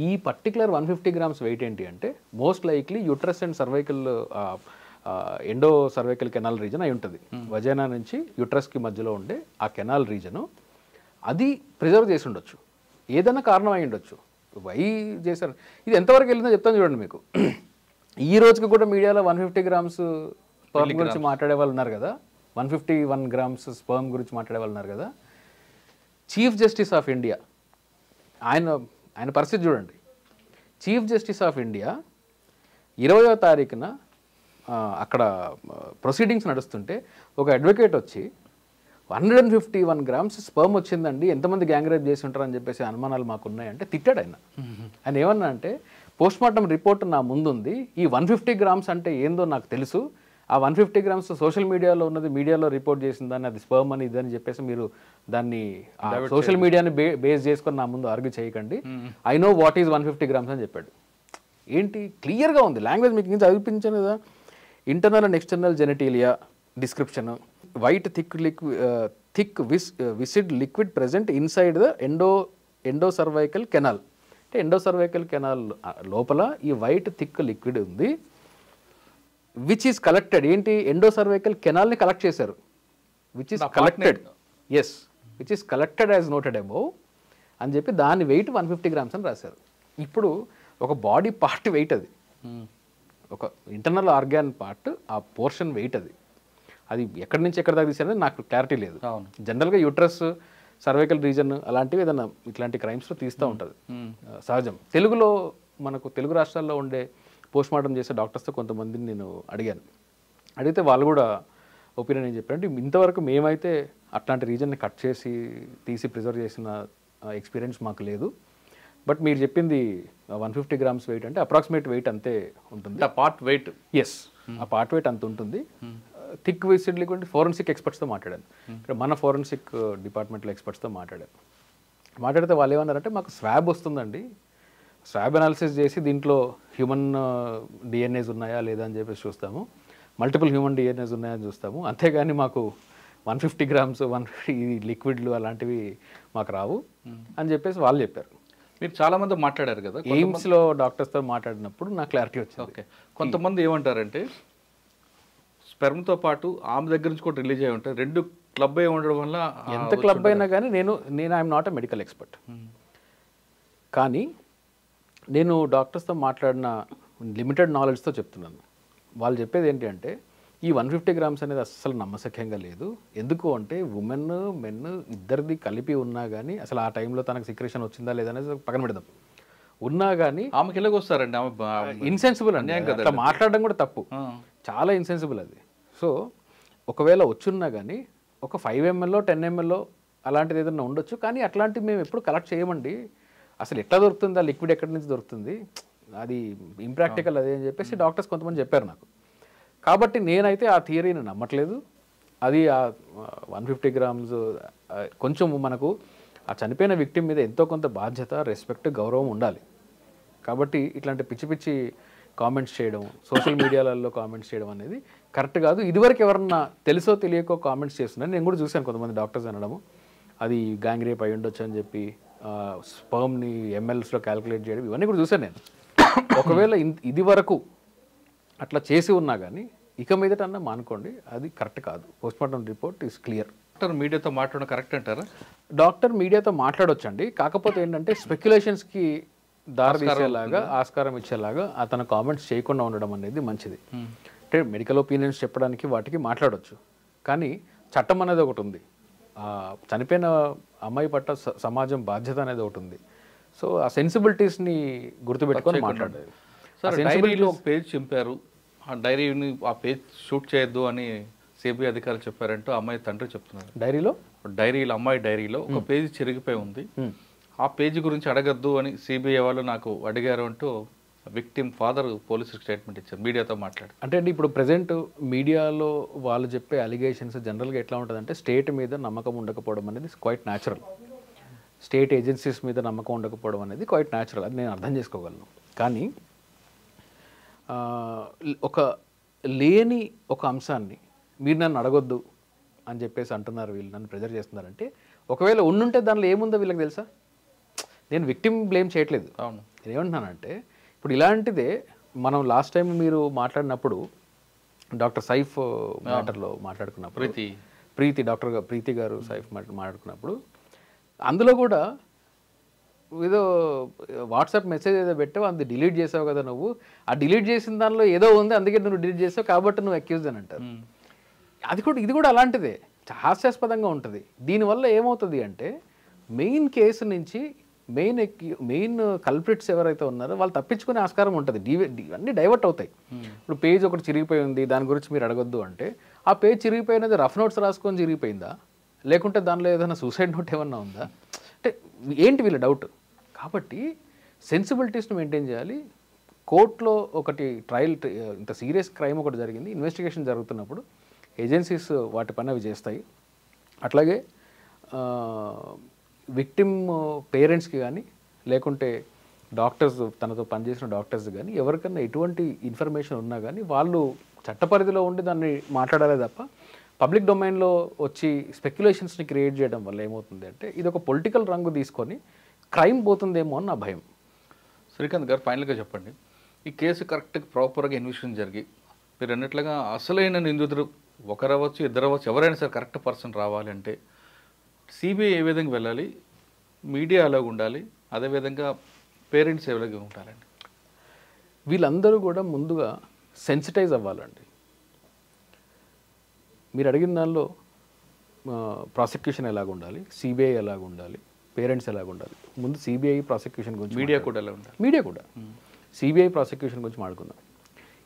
ఈ పర్టికులర్ 150 గ్రామ్స్ వెయిట్ ఏంటి అంటే most likely uterus and cervical endo cervical canal reason అయి ఉంటుంది. వజైనా నుంచి యూట్రస్కి మధ్యలో ఉండే ఆ కెనాల్ రీజను అది ప్రిజర్వ్ చేసి ఉండొచ్చు, ఏదైనా కారణం అయి ఉండొచ్చు. వై చేశారు, ఇది ఎంతవరకు వెళ్ళిందో చెప్తాను చూడండి మీకు. ఈ రోజుకి కూడా మీడియాలో 150 గ్రామ్స్ స్పర్మ్ గురించి మాట్లాడే వాళ్ళు ఉన్నారు కదా, 151 గ్రామ్స్ స్పర్మ్ గురించి మాట్లాడే వాళ్ళు ఉన్నారు కదా. చీఫ్ జస్టిస్ ఆఫ్ ఇండియా ఆయన పరిస్థితి చూడండి. చీఫ్ జస్టిస్ ఆఫ్ ఇండియా 20వ తారీఖున అక్కడ ప్రొసీడింగ్స్ నడుస్తుంటే ఒక అడ్వకేట్ వచ్చి 151 గ్రామ్స్ స్పర్మ్ వచ్చిందండి, ఎంతమంది గ్యాంగ్ రేప్ చేసి ఉంటారని చెప్పేసి అనుమానాలు మాకు ఉన్నాయంటే తిట్టాడు ఆయన. ఆయన ఏమన్నా అంటే పోస్ట్మార్టం రిపోర్ట్ నా ముందుంది, ఈ 150 గ్రామ్స్ అంటే ఏందో నాకు తెలుసు, ఆ 150 గ్రామ్స్ సోషల్ మీడియాలో ఉన్నది, మీడియాలో రిపోర్ట్ చేసిందని అది స్పర్మ్ అని ఇదని చెప్పేసి మీరు దాన్ని సోషల్ మీడియాని బేస్ చేసుకొని నా ముందు ఆర్గ్యూ చేయకండి, I know what is 150 grams అని చెప్పాడు. ఏంటి క్లియర్గా ఉంది లాంగ్వేజ్, మీకు ఇంకా చదివించాను కదా. Internal and external genitalia description, white thick viscid liquid present inside the endocervical canal. అంటే ఎండోసర్వైకల్ కెనాల్ లోపల ఈ వైట్ థిక్ లిక్విడ్ ఉంది, విచ్ ఈస్ కలెక్టెడ్. ఏంటి ఎండోసర్వైకల్ కెనాల్ని కలెక్ట్ చేశారు, which is collected, yes which is collected as noted above అని చెప్పి దాని వెయిట్ 150 గ్రామ్స్ అని రాశారు. ఇప్పుడు ఒక బాడీ పార్ట్ వెయిట్, అది ఒక ఇంటర్నల్ ఆర్గాన్ పార్ట్, ఆ పోర్షన్ వెయిట్ అది ఎక్కడి నుంచి ఎక్కడి దాకా తీసారనేది నాకు క్లారిటీ లేదు. జనరల్గా యూట్రస్ సర్వైకల్ రీజన్ అలాంటివి ఏదైనా ఇట్లాంటి క్రైమ్స్లో తీస్తూ ఉంటుంది, సహజం. మనకు తెలుగు రాష్ట్రాల్లో ఉండే పోస్ట్మార్టం చేసే డాక్టర్స్తో కొంతమందిని నేను అడిగితే వాళ్ళు కూడా ఒపీనియన్ ఏం చెప్పారంటే ఇంతవరకు మేమైతే అట్లాంటి రీజన్ని కట్ చేసి తీసి ప్రిజర్వ్ చేసిన ఎక్స్పీరియన్స్ మాకు లేదు. బట్ మీరు చెప్పింది 150 గ్రామ్స్ వెయిట్ అంటే అప్రాక్సిమేట్ వెయిట్ అంతే ఉంటుంది, ఆ పార్ట్ వెయిట్. ఎస్, ఆ పార్ట్ వెయిట్ అంత ఉంటుంది. థిక్ విసిడ్ లిక్విడ్ ఫోరెన్సిక్ ఎక్స్పర్ట్స్తో మాట్లాడాను, ఇక్కడ మన ఫోరెన్సిక్ డిపార్ట్మెంట్లో ఎక్స్పర్ట్స్తో మాట్లాడితే వాళ్ళు ఏమన్నారంటే మాకు స్వాబ్ వస్తుందండి, స్వాబ్ అనాలిసిస్ చేసి దీంట్లో హ్యూమన్ డిఎన్ఏస్ ఉన్నాయా లేదా అని చెప్పేసి చూస్తాము, మల్టిపుల్ హ్యూమన్ డిఎన్ఏస్ ఉన్నాయా అని చూస్తాము, అంతేగాని మాకు 150 గ్రామ్స్ 150 లిక్విడ్లు అలాంటివి మాకు రావు అని చెప్పేసి వాళ్ళు చెప్పారు. మీరు చాలామంది మాట్లాడారు కదా ఎయిమ్స్లో డాక్టర్స్తో మాట్లాడినప్పుడు నాకు క్లారిటీ వచ్చింది. ఓకే, కొంతమంది ఏమంటారంటే స్పెర్మ్తో పాటు ఆమె దగ్గర నుంచి కూడా రిలీజ్ అయి ఉంటాయి, 2 క్లబ్ అయి ఉండడం వల్ల. ఎంత క్లబ్ అయినా కానీ నేను I'm not a medical expert, కానీ నేను డాక్టర్స్తో మాట్లాడిన లిమిటెడ్ నాలెడ్జ్తో చెప్తున్నాను. వాళ్ళు చెప్పేది ఏంటి అంటే ఈ 150 గ్రామ్స్ అనేది అస్సలు నమ్మశక్యంగా లేదు. ఎందుకు అంటే ఉమెన్ మెన్ ఇద్దరిది కలిపి ఉన్నా కానీ అసలు ఆ టైంలో తనకు సిక్రేషన్ వచ్చిందా లేదా అనేది పక్కన పెడదాం, ఉన్నా కానీ ఆమెకి ఎలాగొస్తారండి, ఆమె ఇన్సెన్సిబుల్ అండి, అట్లా మాట్లాడడం కూడా తప్పు, చాలా ఇన్సెన్సిబుల్ అది. సో ఒకవేళ వచ్చున్నా కానీ ఒక 5 ml 10 ml అలాంటిది ఏదైనా ఉండొచ్చు, కానీ అట్లాంటివి మేము ఎప్పుడు కలెక్ట్ చేయమండి, అసలు ఎట్లా దొరుకుతుంది ఆ లిక్విడ్, ఎక్కడి నుంచి దొరుకుతుంది, అది ఇంప్రాక్టికల్ అదే అని చెప్పేసి డాక్టర్స్ కొంతమంది చెప్పారు నాకు. కాబట్టి నేనైతే ఆ థియరీని నమ్మట్లేదు. అది ఆ 150 గ్రామ్స్ కొంచెం మనకు ఆ చనిపోయిన విక్టిమ్ మీద ఎంతో కొంత బాధ్యత, రెస్పెక్ట్, గౌరవం ఉండాలి. కాబట్టి ఇట్లాంటి పిచ్చి పిచ్చి కామెంట్స్ చేయడం, సోషల్ మీడియాలలో కామెంట్స్ చేయడం అనేది కరెక్ట్ కాదు. ఇదివరకు ఎవరన్నా తెలుసో తెలియకో కామెంట్స్ చేస్తున్నారు, నేను కూడా చూశాను కొంతమంది డాక్టర్స్ అనడము అది గ్యాంగ్ రేప్ అయి ఉండొచ్చు అని చెప్పి స్పర్మ్ని ఎంఎల్స్లో క్యాలిక్యులేట్ చేయడం ఇవన్నీ కూడా చూసాను నేను. ఒకవేళ ఇది వరకు అట్లా చేసి ఉన్నా కానీ ఇక మీదట అన్న మానుకోండి, అది కరెక్ట్ కాదు. Postmortem report is clear. Doctor మీడియాతో మాట్లాడడం కరెక్ట్ అంటారా? డాక్టర్ మీడియాతో మాట్లాడొచ్చండి, కాకపోతే ఏంటంటే స్పెక్యులేషన్స్కి దారి తీసేలాగా, ఆస్కారం ఇచ్చేలాగా అతను కామెంట్స్ చేయకుండా ఉండడం అనేది మంచిది. అంటే మెడికల్ ఒపీనియన్స్ చెప్పడానికి వాటికి మాట్లాడవచ్చు, కానీ చట్టం అనేది ఒకటి ఉంది, చనిపోయిన అమ్మాయి పట్ల సమాజం బాధ్యత అనేది ఒకటి ఉంది. సో ఆ సెన్సిబిలిటీస్ని గుర్తుపెట్టుకొని మాట్లాడాలి. సార్, డైరీలో ఒక పేజ్ చింపారు, ఆ డైరీని ఆ పేజ్ షూట్ చేయొద్దు అని సిబిఐ అధికారులు చెప్పారంటూ అమ్మాయి తండ్రి చెప్తున్నారు. డైరీలో అమ్మాయి డైరీలో ఒక పేజీ చిరిగిపోయి ఉంది, ఆ పేజీ గురించి అడగద్దు అని సిబిఐ వాళ్ళు నాకు అడిగారు అంటూ విక్టిమ్ ఫాదర్ పోలీసులకు స్టేట్మెంట్ ఇచ్చారు మీడియాతో మాట్లాడి. అంటే ఇప్పుడు ప్రజెంట్ మీడియాలో వాళ్ళు చెప్పే అలిగేషన్స్ జనరల్గా ఎట్లా ఉంటుందంటే స్టేట్ మీద నమ్మకం ఉండకపోవడం అనేది క్వైట్ న్యాచురల్, స్టేట్ ఏజెన్సీస్ మీద నమ్మకం ఉండకపోవడం అనేది క్వైట్ న్యాచురల్, అది నేను అర్థం చేసుకోగలను. కానీ ఒక లేని ఒక అంశాన్ని మీరు నన్ను అడగొద్దు అని చెప్పేసి అంటున్నారు, వీళ్ళు నన్ను ప్రెజర్ చేస్తున్నారంటే ఒకవేళ ఉండుంటే దానిలో ఏముందో వీళ్ళకి తెలుసా? నేను విక్టిమ్ బ్లేమ్ చేయట్లేదు. అవును, నేను ఏమంటున్నానంటే ఇప్పుడు ఇలాంటిదే మనం లాస్ట్ టైం మీరు మాట్లాడినప్పుడు డాక్టర్ సైఫ్ మ్యాటర్లో మాట్లాడుకున్నప్పుడు ప్రీతి గారు సైఫ్ మాట్లాడుకున్నప్పుడు అందులో కూడా ఏదో వాట్సాప్ మెసేజ్ ఏదో పెట్టావు, అది డిలీట్ చేసావు కదా నువ్వు, ఆ డిలీట్ చేసిన దానిలో ఏదో ఉంది అందుకే నువ్వు డిలీట్ చేసావు కాబట్టి నువ్వు అక్యూజ్డ్ అని అంటారు. ఇది కూడా అలాంటిదే, హాస్యాస్పదంగా ఉంటుంది. దీనివల్ల ఏమవుతుంది అంటే మెయిన్ కేసు నుంచి మెయిన్ కల్ప్రిట్స్ ఎవరైతే ఉన్నారో వాళ్ళు తప్పించుకునే ఆస్కారం ఉంటుంది, అన్నీ డైవర్ట్ అవుతాయి. ఇప్పుడు పేజ్ ఒకటి చిరిగిపోయి ఉంది, దాని గురించి మీరు అడగొద్దు అంటే ఆ పేజ్ చిరిగిపోయినది రఫ్ నోట్స్ రాసుకొని చిరిగిపోయిందా, లేకుంటే దానిలో ఏదైనా సూసైడ్ నోట్ ఏమన్నా ఉందా, అంటే ఏంటి వీళ్ళ డౌట్. కాబట్టి సెన్సిబిలిటీస్ని మెయింటైన్ చేయాలి. కోర్టులో ఒకటి ట్రయల్, ఇంత సీరియస్ క్రైమ్ ఒకటి జరిగింది, ఇన్వెస్టిగేషన్ జరుగుతున్నప్పుడు ఏజెన్సీస్ వాటి పని అవి చేస్తాయి. అట్లాగే విక్టిమ్ పేరెంట్స్కి కానీ లేకుంటే డాక్టర్స్, తనతో పనిచేసిన డాక్టర్స్ కానీ ఎవరికన్నా ఎటువంటి ఇన్ఫర్మేషన్ ఉన్నా కానీ వాళ్ళు చట్టపరిధిలో ఉండి దాన్ని మాట్లాడాలే తప్ప పబ్లిక్ డొమైన్లో వచ్చి స్పెక్యులేషన్స్ని క్రియేట్ చేయడం వల్ల ఏమవుతుంది అంటే ఇది ఒక పొలిటికల్ రంగు తీసుకొని క్రైమ్ పోతుందేమో అని నా భయం. శ్రీకాంత్ గారు, ఫైనల్గా చెప్పండి, ఈ కేసు కరెక్ట్గా ప్రాపర్గా ఇన్వెస్టిగేషన్ జరిగి మీరు అన్నట్లుగా అసలైన నిందితుడు ఒకరవచ్చు ఇద్దరవచ్చు ఎవరైనా సరే కరెక్ట్ పర్సన్ రావాలి అంటే సిబిఐ ఏ విధంగా వెళ్ళాలి, మీడియా ఎలాగ ఉండాలి, అదేవిధంగా పేరెంట్స్ ఏ విధంగా ఉండాలండి? వీళ్ళందరూ కూడా ముందుగా సెన్సిటైజ్ అవ్వాలండి. మీరు అడిగిన దానిలో ప్రాసిక్యూషన్ ఎలాగ ఉండాలి, సిబిఐ ఎలాగ ఉండాలి, పేరెంట్స్ ఎలాగ ఉండాలి, ముందు సిబిఐ ప్రాసిక్యూషన్ గురించి, మీడియా కూడా ఎలా ఉండాలి, మీడియా కూడా సిబిఐ ప్రాసిక్యూషన్ గురించి మాట్లాడుకుందాం.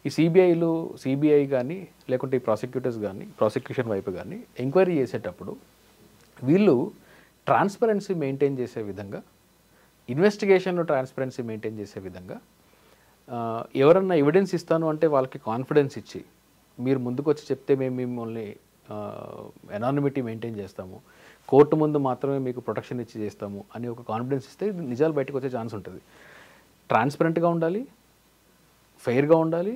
ఈ సిబిఐ కానీ లేకుంటే ఈ ప్రాసిక్యూటర్స్ కానీ ప్రాసిక్యూషన్ వైపు కానీ ఎంక్వైరీ చేసేటప్పుడు వీళ్ళు ట్రాన్స్పరెన్సీ మెయింటైన్ చేసే విధంగా, ఇన్వెస్టిగేషన్లో ట్రాన్స్పరెన్సీ మెయింటైన్ చేసే విధంగా, ఎవరన్నా ఎవిడెన్స్ ఇస్తాను అంటే వాళ్ళకి కాన్ఫిడెన్స్ ఇచ్చి మీరు ముందుకు వచ్చి చెప్తే మేము మిమ్మల్ని ఎనానిమిటీ మెయింటైన్ చేస్తాము, కోర్టు ముందు మాత్రమే మీకు ప్రొటెక్షన్ ఇచ్చి చేస్తాము అని ఒక కాన్ఫిడెన్స్ ఇస్తే నిజాలు బయటకు వచ్చే ఛాన్స్ ఉంటుంది. ట్రాన్స్పరెంట్గా ఉండాలి, ఫెయిర్గా ఉండాలి,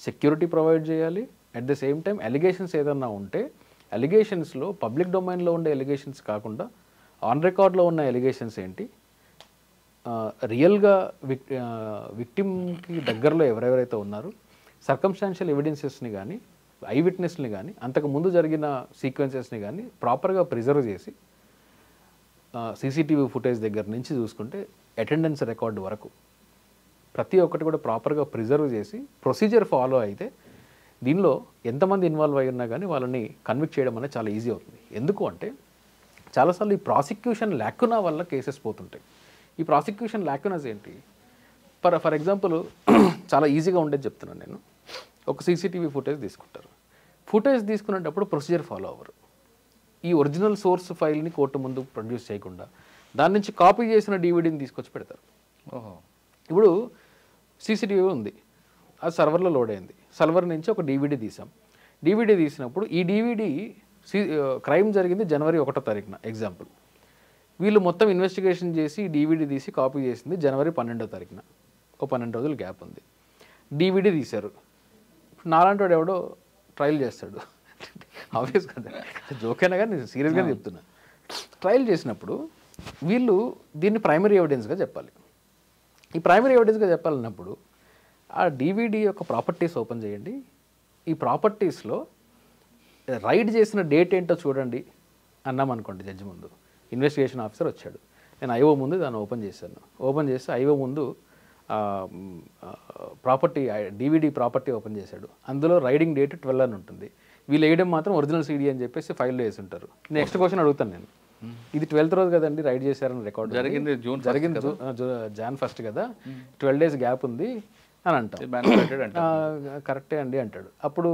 సెక్యూరిటీ ప్రొవైడ్ చేయాలి. At the same time allegations ఏదన్నా ఉంటే అలిగేషన్స్లో పబ్లిక్ డొమైన్లో ఉండే ఎలిగేషన్స్ కాకుండా ఆన్ రికార్డ్లో ఉన్న ఎలిగేషన్స్ ఏంటి, రియల్గా విక్టిమ్కి దగ్గరలో ఎవరెవరైతే ఉన్నారో సర్కమ్స్టాన్షియల్ ఎవిడెన్సెస్ని కానీ ఐ విట్నెస్ని కానీ అంతకు ముందు జరిగిన సీక్వెన్సెస్ని కానీ ప్రాపర్గా ప్రిజర్వ్ చేసి సీసీటీవీ ఫుటేజ్ దగ్గర నుంచి చూసుకుంటే అటెండెన్స్ రికార్డు వరకు ప్రతి ఒక్కటి కూడా ప్రాపర్గా ప్రిజర్వ్ చేసి ప్రొసీజర్ ఫాలో అయితే దీనిలో ఎంతమంది ఇన్వాల్వ్ అయి ఉన్నా కానీ వాళ్ళని కన్విక్ట్ చేయడం అనేది చాలా ఈజీ అవుతుంది. ఎందుకు అంటే చాలాసార్లు ఈ ప్రాసిక్యూషన్ ల్యాకునా వల్ల కేసెస్ పోతుంటాయి. ఈ ప్రాసిక్యూషన్ ల్యాకునాస్ ఏంటి? ఫర్ ఎగ్జాంపుల్ చాలా ఈజీగా ఉండేది చెప్తున్నాను నేను. ఒక సీసీటీవీ ఫుటేజ్ తీసుకుంటారు, ఫుటేజ్ తీసుకునేటప్పుడు ప్రొసీజర్ ఫాలో అవ్వరు. ఈ ఒరిజినల్ సోర్స్ ఫైల్ని కోర్టు ముందు ప్రొడ్యూస్ చేయకుండా దాని నుంచి కాపీ చేసిన డీవీడీని తీసుకొచ్చి పెడతారు. ఇప్పుడు సీసీటీవీ ఉంది, అది సర్వర్లో లోడ్ అయింది, సర్వర్ నుంచి ఒక డీవీడీ తీసాం. డీవీడీ తీసినప్పుడు ఈ డీవీడీ క్రైమ్ జరిగింది జనవరి 1వ తారీఖున ఎగ్జాంపుల్. వీళ్ళు మొత్తం ఇన్వెస్టిగేషన్ చేసి డీవీడీ తీసి కాపీ చేసింది జనవరి 12వ తారీఖున, ఒక 12 రోజులు గ్యాప్ ఉంది. డీవీడీ తీశారు, నాలాంటి వాడు ఎవడో ట్రయల్ చేస్తాడు, ఆబ్వియస్ కదా, జోకైనా కానీ నేను సీరియస్గా చెప్తున్నా. ట్రయల్ చేసినప్పుడు వీళ్ళు దీన్ని ప్రైమరీ ఎవిడెన్స్గా చెప్పాలి. ఈ ప్రైమరీ ఎవిడెన్స్గా చెప్పాలన్నప్పుడు ఆ డివిడి యొక్క ప్రాపర్టీస్ ఓపెన్ చేయండి. ఈ ప్రాపర్టీస్లో రైడ్ చేసిన డేట్ ఏంటో చూడండి అన్నాం అనుకోండి. జడ్జి ముందు ఇన్వెస్టిగేషన్ ఆఫీసర్ వచ్చాడు, నేను ఐఓ ముందు దాన్ని ఓపెన్ చేశాను. ఓపెన్ చేస్తే ఐఓ ముందు ప్రాపర్టీ డివిడి ప్రాపర్టీ ఓపెన్ చేశాడు. అందులో రైడింగ్ డేట్ 12 అని ఉంటుంది. వీళ్ళు వేయడం మాత్రం ఒరిజినల్ సీడీ అని చెప్పేసి ఫైల్లో వేసి ఉంటారు. నెక్స్ట్ క్వశ్చన్ అడుగుతాను నేను, ఇది 12th రోజు కదండి రైడ్ చేశారని రికార్డ్ జరిగింది జాన్ 1 కదా, 12 days గ్యాప్ ఉంది అని అంటాం. కరెక్టే అండి అంటాడు. అప్పుడు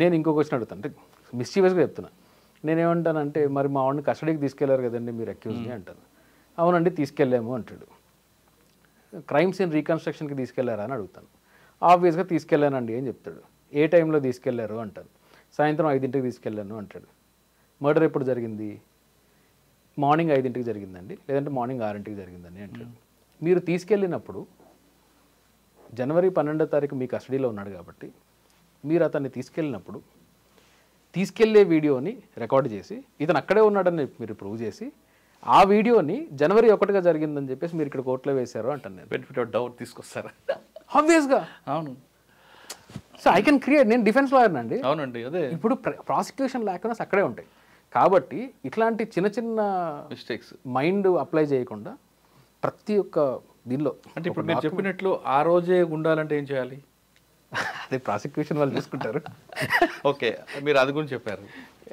నేను ఇంకో క్వశ్చన్ అడుగుతాను, అంటే మిస్చీవస్గా చెప్తున్నా. నేనేమంటానంటే, మరి మా వాడిని కస్టడీకి తీసుకెళ్లారు కదండి మీరు అక్యూజ్ని అంటాను. అవునండి తీసుకెళ్ళాము అంటాడు. క్రైమ్ సీన్ రీకన్స్ట్రక్షన్కి తీసుకెళ్లారా అని అడుగుతాను. ఆబ్వియస్గా తీసుకెళ్ళానండి అని చెప్తాడు. ఏ టైంలో తీసుకెళ్లారు అంటాను. సాయంత్రం 5ంటికి తీసుకెళ్ళాను అంటాడు. మర్డర్ ఎప్పుడు జరిగింది? మార్నింగ్ 5ంటికి జరిగిందండి, లేదంటే మార్నింగ్ 6ంటికి జరిగిందండి అంటాడు. మీరు తీసుకెళ్ళినప్పుడు జనవరి 12వ తారీఖు మీ కస్టడీలో ఉన్నాడు కాబట్టి మీరు అతన్ని తీసుకెళ్ళినప్పుడు తీసుకెళ్లే వీడియోని రికార్డ్ చేసి ఇతను అక్కడే ఉన్నాడని మీరు ప్రూవ్ చేసి ఆ వీడియోని జనవరి 1గా జరిగిందని చెప్పేసి మీరు ఇక్కడ కోర్టులో వేశారు అంటాను నేను. బెనిఫిట్ ఆఫ్ డౌట్ తీసుకొస్తారా? ఆబ్వియస్గా. అవును. సో ఐ కెన్ క్రియేట్, నేను డిఫెన్స్ లాయర్ అండి. అవునండి, అదే. ఇప్పుడు ప్రాసిక్యూషన్ లేకుండా అక్కడే ఉంటాయి కాబట్టి ఇట్లాంటి చిన్న చిన్న మిస్టేక్స్ మైండ్ అప్లై చేయకుండా ప్రతి ఒక్క దీనిలో, అంటే ఇప్పుడు మీరు చెప్పినట్లు ఆ రోజే ఉండాలంటే ఏం చేయాలి? అది ప్రాసిక్యూషన్ వాళ్ళు చూసుకుంటారు. ఓకే, మీరు అది గురించి చెప్పారు.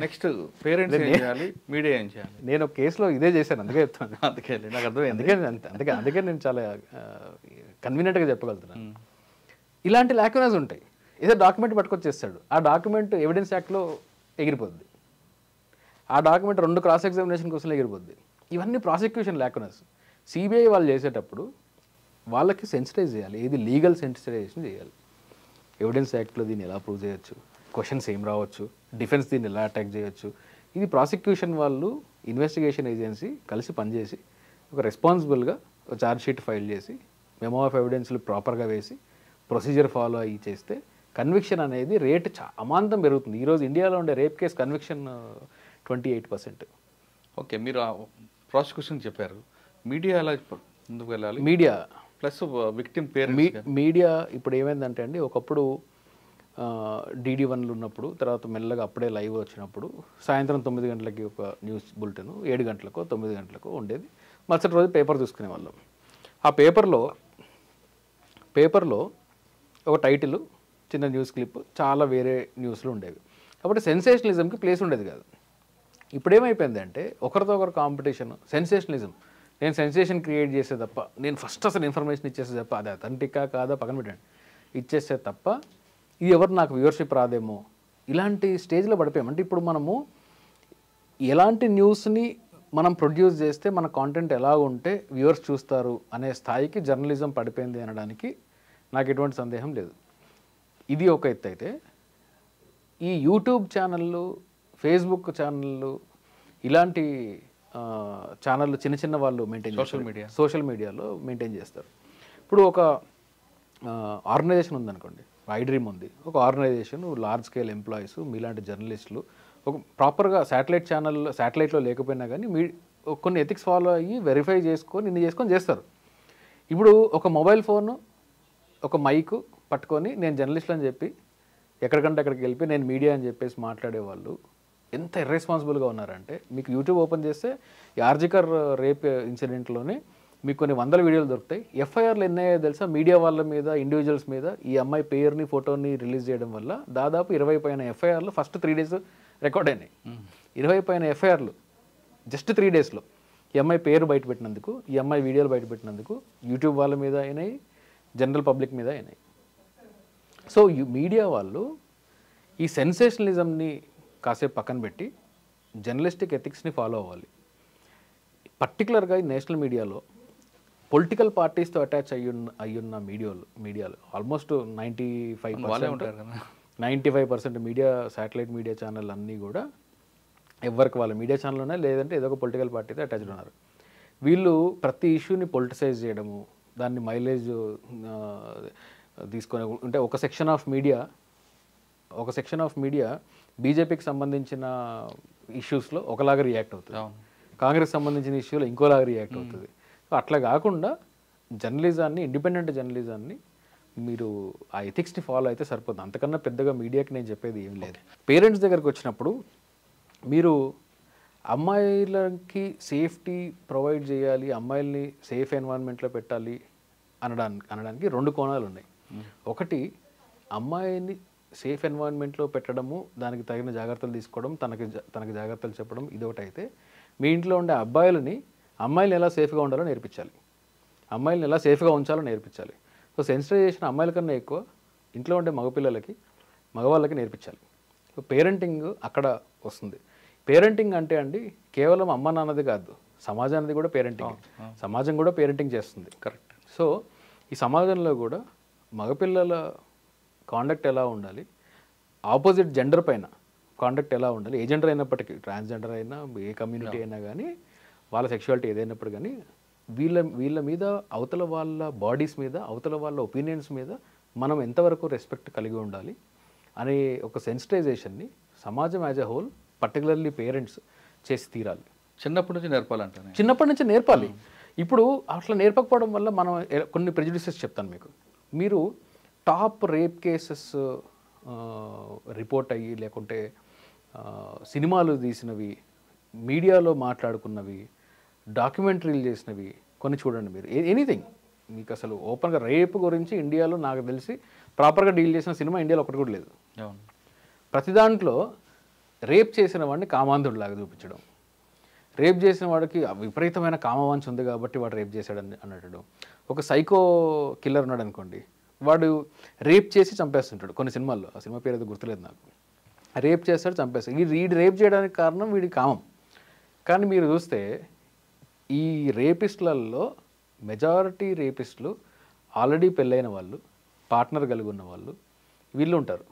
నెక్స్ట్ పేరెంట్స్ ఏం చేయాలి, మీడియా ఏం చేయాలి? నేను ఒక కేసులో ఇదే చేశాను, అందుకే చెప్తాను. అందుకే నాకు అర్థమైంది. అందుకే నేను చాలా కన్వీనియంట్గా చెప్పగలుగుతున్నాను. ఇలాంటి లాక్యునస్ ఉంటాయి. ఏదో డాక్యుమెంట్ పట్టుకొచ్చేస్తాడు, ఆ డాక్యుమెంట్ ఎవిడెన్స్ యాక్ట్లో ఎగిరిపోద్ది. ఆ డాక్యుమెంట్ 2 క్రాస్ ఎగ్జామినేషన్ కోసం ఎగిరిపోద్ది. ఇవన్నీ ప్రాసిక్యూషన్ లాక్యునస్. సిబిఐ వాళ్ళు చేసేటప్పుడు వాళ్ళకి సెన్సిటైజ్ చేయాలి, ఏది లీగల్ సెన్సిటైజేషన్ చేయాలి. ఎవిడెన్స్ యాక్ట్లో దీన్ని ఎలా ప్రూవ్ చేయొచ్చు, క్వశ్చన్స్ ఏం రావచ్చు, డిఫెన్స్ దీన్ని ఎలా అటాక్ చేయొచ్చు, ఇది ప్రాసిక్యూషన్ వాళ్ళు ఇన్వెస్టిగేషన్ ఏజెన్సీ కలిసి పనిచేసి ఒక రెస్పాన్సిబుల్గా ఒక ఛార్జ్ షీట్ ఫైల్ చేసి మెమో ఆఫ్ ఎవిడెన్స్లు ప్రాపర్గా వేసి ప్రొసీజర్ ఫాలో అయ్యి చేస్తే కన్విక్షన్ అనేది రేట్ అమాంతం పెరుగుతుంది. ఈరోజు ఇండియాలో ఉండే రేప్ కేసు కన్విక్షన్ 28%. ఓకే, మీరు ప్రాసిక్యూషన్ చెప్పారు. మీడియా ఎలా ముందుకు వెళ్ళాలి? Media plus victim parents. Media ఇప్పుడు ఏమైందంటే అండి, ఒకప్పుడు DD1లు ఉన్నప్పుడు, తర్వాత మెల్లగా అప్పుడే లైవ్ వచ్చినప్పుడు సాయంత్రం 9 గంటలకి ఒక న్యూస్ బులెటిన్, 7 గంటలకో 9 గంటలకో ఉండేది. మరుసటి రోజు పేపర్ చూసుకునేవాళ్ళం. ఆ పేపర్లో ఒక టైటిల్, చిన్న న్యూస్ క్లిప్, చాలా వేరే న్యూస్లు ఉండేవి. కాబట్టి సెన్సేషనలిజంకి ప్లేస్ ఉండేది కాదు. ఇప్పుడు ఏమైపోయిందంటే ఒకరితో ఒకరు కాంపిటీషన్, సెన్సేషనలిజం. నేను సెన్సేషన్ క్రియేట్ చేసే తప్ప, నేను ఫస్ట్ అసలు ఇన్ఫర్మేషన్ ఇచ్చేస్తే తప్ప, అది అథెంటికా కాదా పక్కన పెట్టండి, ఇచ్చేస్తే తప్ప ఇది ఎవరు నాకు వ్యూవర్షిప్ రాదేమో, ఇలాంటి స్టేజ్లో పడిపోయాం. అంటే ఇప్పుడు మనము ఎలాంటి న్యూస్ని మనం ప్రొడ్యూస్ చేస్తే మన కాంటెంట్ ఎలా ఉంటే వ్యూవర్స్ చూస్తారు అనే స్థాయికి జర్నలిజం పడిపోయింది అనడానికి నాకు ఎటువంటి సందేహం లేదు. ఇది ఒక ఎత్తు అయితే, ఈ యూట్యూబ్ ఛానళ్ళు, ఫేస్బుక్ ఛానళ్ళు, ఇలాంటి ఛానళ్ళు చిన్న చిన్న వాళ్ళు మెయింటైన్ చేస్తారు, సోషల్ మీడియాలో మెయింటైన్ చేస్తారు. ఇప్పుడు ఒక ఆర్గనైజేషన్ ఉందనుకోండి, ఐడ్రీమ్ ఉంది, ఒక ఆర్గనైజేషన్, లార్జ్ స్కేల్ ఎంప్లాయీస్, మీలాంటి జర్నలిస్టులు ఒక ప్రాపర్గా శాటిలైట్లో లేకపోయినా కానీ కొన్ని ఎథిక్స్ ఫాలో అయ్యి వెరిఫై చేసుకొని ఇన్ని చేసుకొని చేస్తారు. ఇప్పుడు ఒక మొబైల్ ఫోను, ఒక మైకు పట్టుకొని నేను జర్నలిస్ట్ అని చెప్పి ఎక్కడికంటే అక్కడికి వెళ్ళి నేను మీడియా అని చెప్పేసి మాట్లాడేవాళ్ళు ఎంత ఇర్రెస్పాన్సిబుల్గా ఉన్నారంటే, మీకు యూట్యూబ్ ఓపెన్ చేస్తే ఈ ఆర్జికర్ రేప్ ఇన్సిడెంట్లోనే మీకు కొన్ని 100 వీడియోలు దొరుకుతాయి. ఎఫ్ఐఆర్లు ఎన్నయ్యో తెలుసా? మీడియా వాళ్ళ మీద, ఇండివిజువల్స్ మీద ఈ అమ్మాయి పేరుని, ఫోటోని రిలీజ్ చేయడం వల్ల దాదాపు 20 పైన ఎఫ్ఐఆర్లు ఫస్ట్ 3 days రికార్డ్ అయినాయి. 20 పైన ఎఫ్ఐఆర్లు జస్ట్ 3 daysలో. ఈ అమ్మాయి పేరు బయటపెట్టినందుకు, ఈ అమ్మాయి వీడియోలు బయటపెట్టినందుకు యూట్యూబ్ వాళ్ళ మీద అయినాయి, జనరల్ పబ్లిక్ మీద అయినాయి. సో మీడియా వాళ్ళు ఈ సెన్సేషనలిజంని కాసేపు పక్కన పెట్టి జర్నలిస్టిక్ ఎథిక్స్ని ఫాలో అవ్వాలి. పర్టికులర్గా ఈ నేషనల్ మీడియాలో పొలిటికల్ పార్టీస్తో అటాచ్ అయ్యున్న మీడియాలు almost 95% media, satellite media channel అన్నీ కూడా ఎవరికి వాళ్ళ మీడియా ఛానల్ ఉన్నాయి, లేదంటే ఏదో ఒక పొలిటికల్ పార్టీతో అటాచ్డ్ ఉన్నారు. వీళ్ళు ప్రతి ఇష్యూని పొలిటిసైజ్ చేయడము, దాన్ని మైలేజ్ తీసుకొని అంటే ఒక సెక్షన్ ఆఫ్ మీడియా బీజేపీకి సంబంధించిన ఇష్యూస్లో ఒకలాగా రియాక్ట్ అవుతుంది. కాంగ్రెస్ సంబంధించిన ఇష్యూలో ఇంకోలాగా రియాక్ట్ అవుతుంది. సో అట్లా కాకుండా జర్నలిజాన్ని, ఇండిపెండెంట్ జర్నలిజాన్ని మీరు ఆ ఎథిక్స్ని ఫాలో అయితే సరిపోతుంది. అంతకన్నా పెద్దగా మీడియాకి నేను చెప్పేది ఏం లేదు. పేరెంట్స్ దగ్గరకు వచ్చినప్పుడు మీరు అమ్మాయిలకి సేఫ్టీ ప్రొవైడ్ చేయాలి, అమ్మాయిల్ని సేఫ్ ఎన్వైరన్మెంట్లో పెట్టాలి అనడానికి 2 కోణాలు ఉన్నాయి. ఒకటి, అమ్మాయిని సేఫ్ ఎన్వైరన్మెంట్లో పెట్టడము, దానికి తగిన జాగ్రత్తలు తీసుకోవడం, తనకి జాగ్రత్తలు చెప్పడం, ఇదొకటి అయితే, మీ ఇంట్లో ఉండే అమ్మాయిల్ని ఎలా సేఫ్గా ఉండాలో నేర్పించాలి, అమ్మాయిల్ని ఎలా సేఫ్గా ఉంచాలో నేర్పించాలి. సో సెన్సిటైజేషన్ అమ్మాయిల కన్నా ఎక్కువ ఇంట్లో ఉండే మగవాళ్ళకి నేర్పించాలి. సో పేరెంటింగ్ అక్కడ వస్తుంది. పేరెంటింగ్ అంటే అండి కేవలం అమ్మ నాన్నది కాదు, సమాజానికి కూడా పేరెంటింగ్, సమాజం కూడా పేరెంటింగ్ చేస్తుంది. కరెక్ట్. సో ఈ సమాజంలో కూడా మగపిల్లల కాండక్ట్ ఎలా ఉండాలి, ఆపోజిట్ జెండర్ పైన కాండక్ట్ ఎలా ఉండాలి, ఏ జెండర్ అయినప్పటికీ, ట్రాన్స్జెండర్ అయినా ఏ కమ్యూనిటీ అయినా కానీ, వాళ్ళ సెక్షువాలిటీ ఏదైనప్పుడు కానీ, వీళ్ళ మీద, అవతల వాళ్ళ బాడీస్ మీద, అవతల వాళ్ళ ఒపీనియన్స్ మీద మనం ఎంతవరకు రెస్పెక్ట్ కలిగి ఉండాలి అనే ఒక సెన్సిటైజేషన్ని సమాజం as a whole, particularly parents చేసి తీరాలి. చిన్నప్పటి నుంచి నేర్పాలంటే, చిన్నప్పటి నుంచి నేర్పాలి. ఇప్పుడు అట్లా నేర్పకపోవడం వల్ల మనం కొన్ని ప్రెజుడిసెస్ చెప్తాను మీకు. మీరు టాప్ రేప్ కేసెస్ రిపోర్ట్ అయ్యి, లేకుంటే సినిమాలు తీసినవి, మీడియాలో మాట్లాడుకున్నవి, డాక్యుమెంటరీలు చేసినవి కొన్ని చూడండి మీరు. ఎనీథింగ్ మీకు అసలు ఓపెన్గా రేప్ గురించి ఇండియాలో నాకు తెలిసి ప్రాపర్గా డీల్ చేసిన సినిమా ఇండియాలో ఒకటి కూడా లేదు. ప్రతి దాంట్లో రేప్ చేసిన వాడిని కామాంధుడిలాగా చూపించడం, రేప్ చేసిన వాడికి విపరీతమైన కామవాంఛ ఉంది కాబట్టి వాడు రేప్ చేశాడని అన్నట్టు. ఒక సైకో కిల్లర్ ఉన్నాడు అనుకోండి, వాడు రేప్ చేసి చంపేస్తుంటాడు కొన్ని సినిమాల్లో, ఆ సినిమా పేరు అయితే గుర్తులేదు నాకు. రేప్ చేస్తాడు, చంపేస్తాడు. వీడు రేప్ చేయడానికి కారణం వీడి కామం. కానీ మీరు చూస్తే ఈ రేపిస్టులలో మెజారిటీ రేపిస్టులు ఆల్రెడీ పెళ్ళైన వాళ్ళు, పార్ట్నర్ కలిగి ఉన్న వాళ్ళు వీళ్ళు ఉంటారు.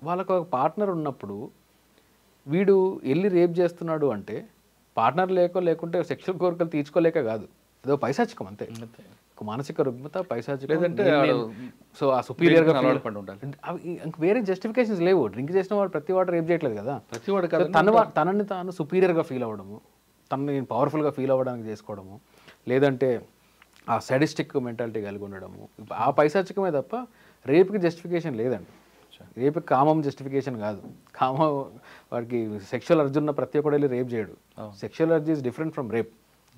వాళ్ళకు ఒక పార్ట్నర్ ఉన్నప్పుడు వీడు వెళ్ళి రేప్ చేస్తున్నాడు అంటే పార్ట్నర్ లేకుంటే సెక్షువల్ కోరికలు తీర్చుకోలేక కాదు, ఏదో పైశాచికం అంతే. మానసిక రుగ్మత, పైశాచికం. సో ఆ సుపీరియర్గా వేరే జస్టిఫికేషన్స్ లేవు. డ్రింక్ చేసిన వాడు ప్రతి వాడు రేప్ చేయట్లేదు కదా, తనని తాను సుపీరియర్గా ఫీల్ అవ్వడము, తనని నేను పవర్ఫుల్గా ఫీల్ అవ్వడానికి చేసుకోవడము, లేదంటే ఆ సాడిస్టిక్ మెంటాలిటీ కలిగి ఉండడము, ఆ పైశాచికమే తప్ప రేపుకి జస్టిఫికేషన్ లేదండి. రేపుకి కామం జస్టిఫికేషన్ కాదు. కామం వాడికి సెక్షువల్ అర్జీ ఉన్న ప్రతి ఒక్కడు వెళ్ళి రేప్ చేయడు. సెక్షువల్ అర్జీ is different from rape.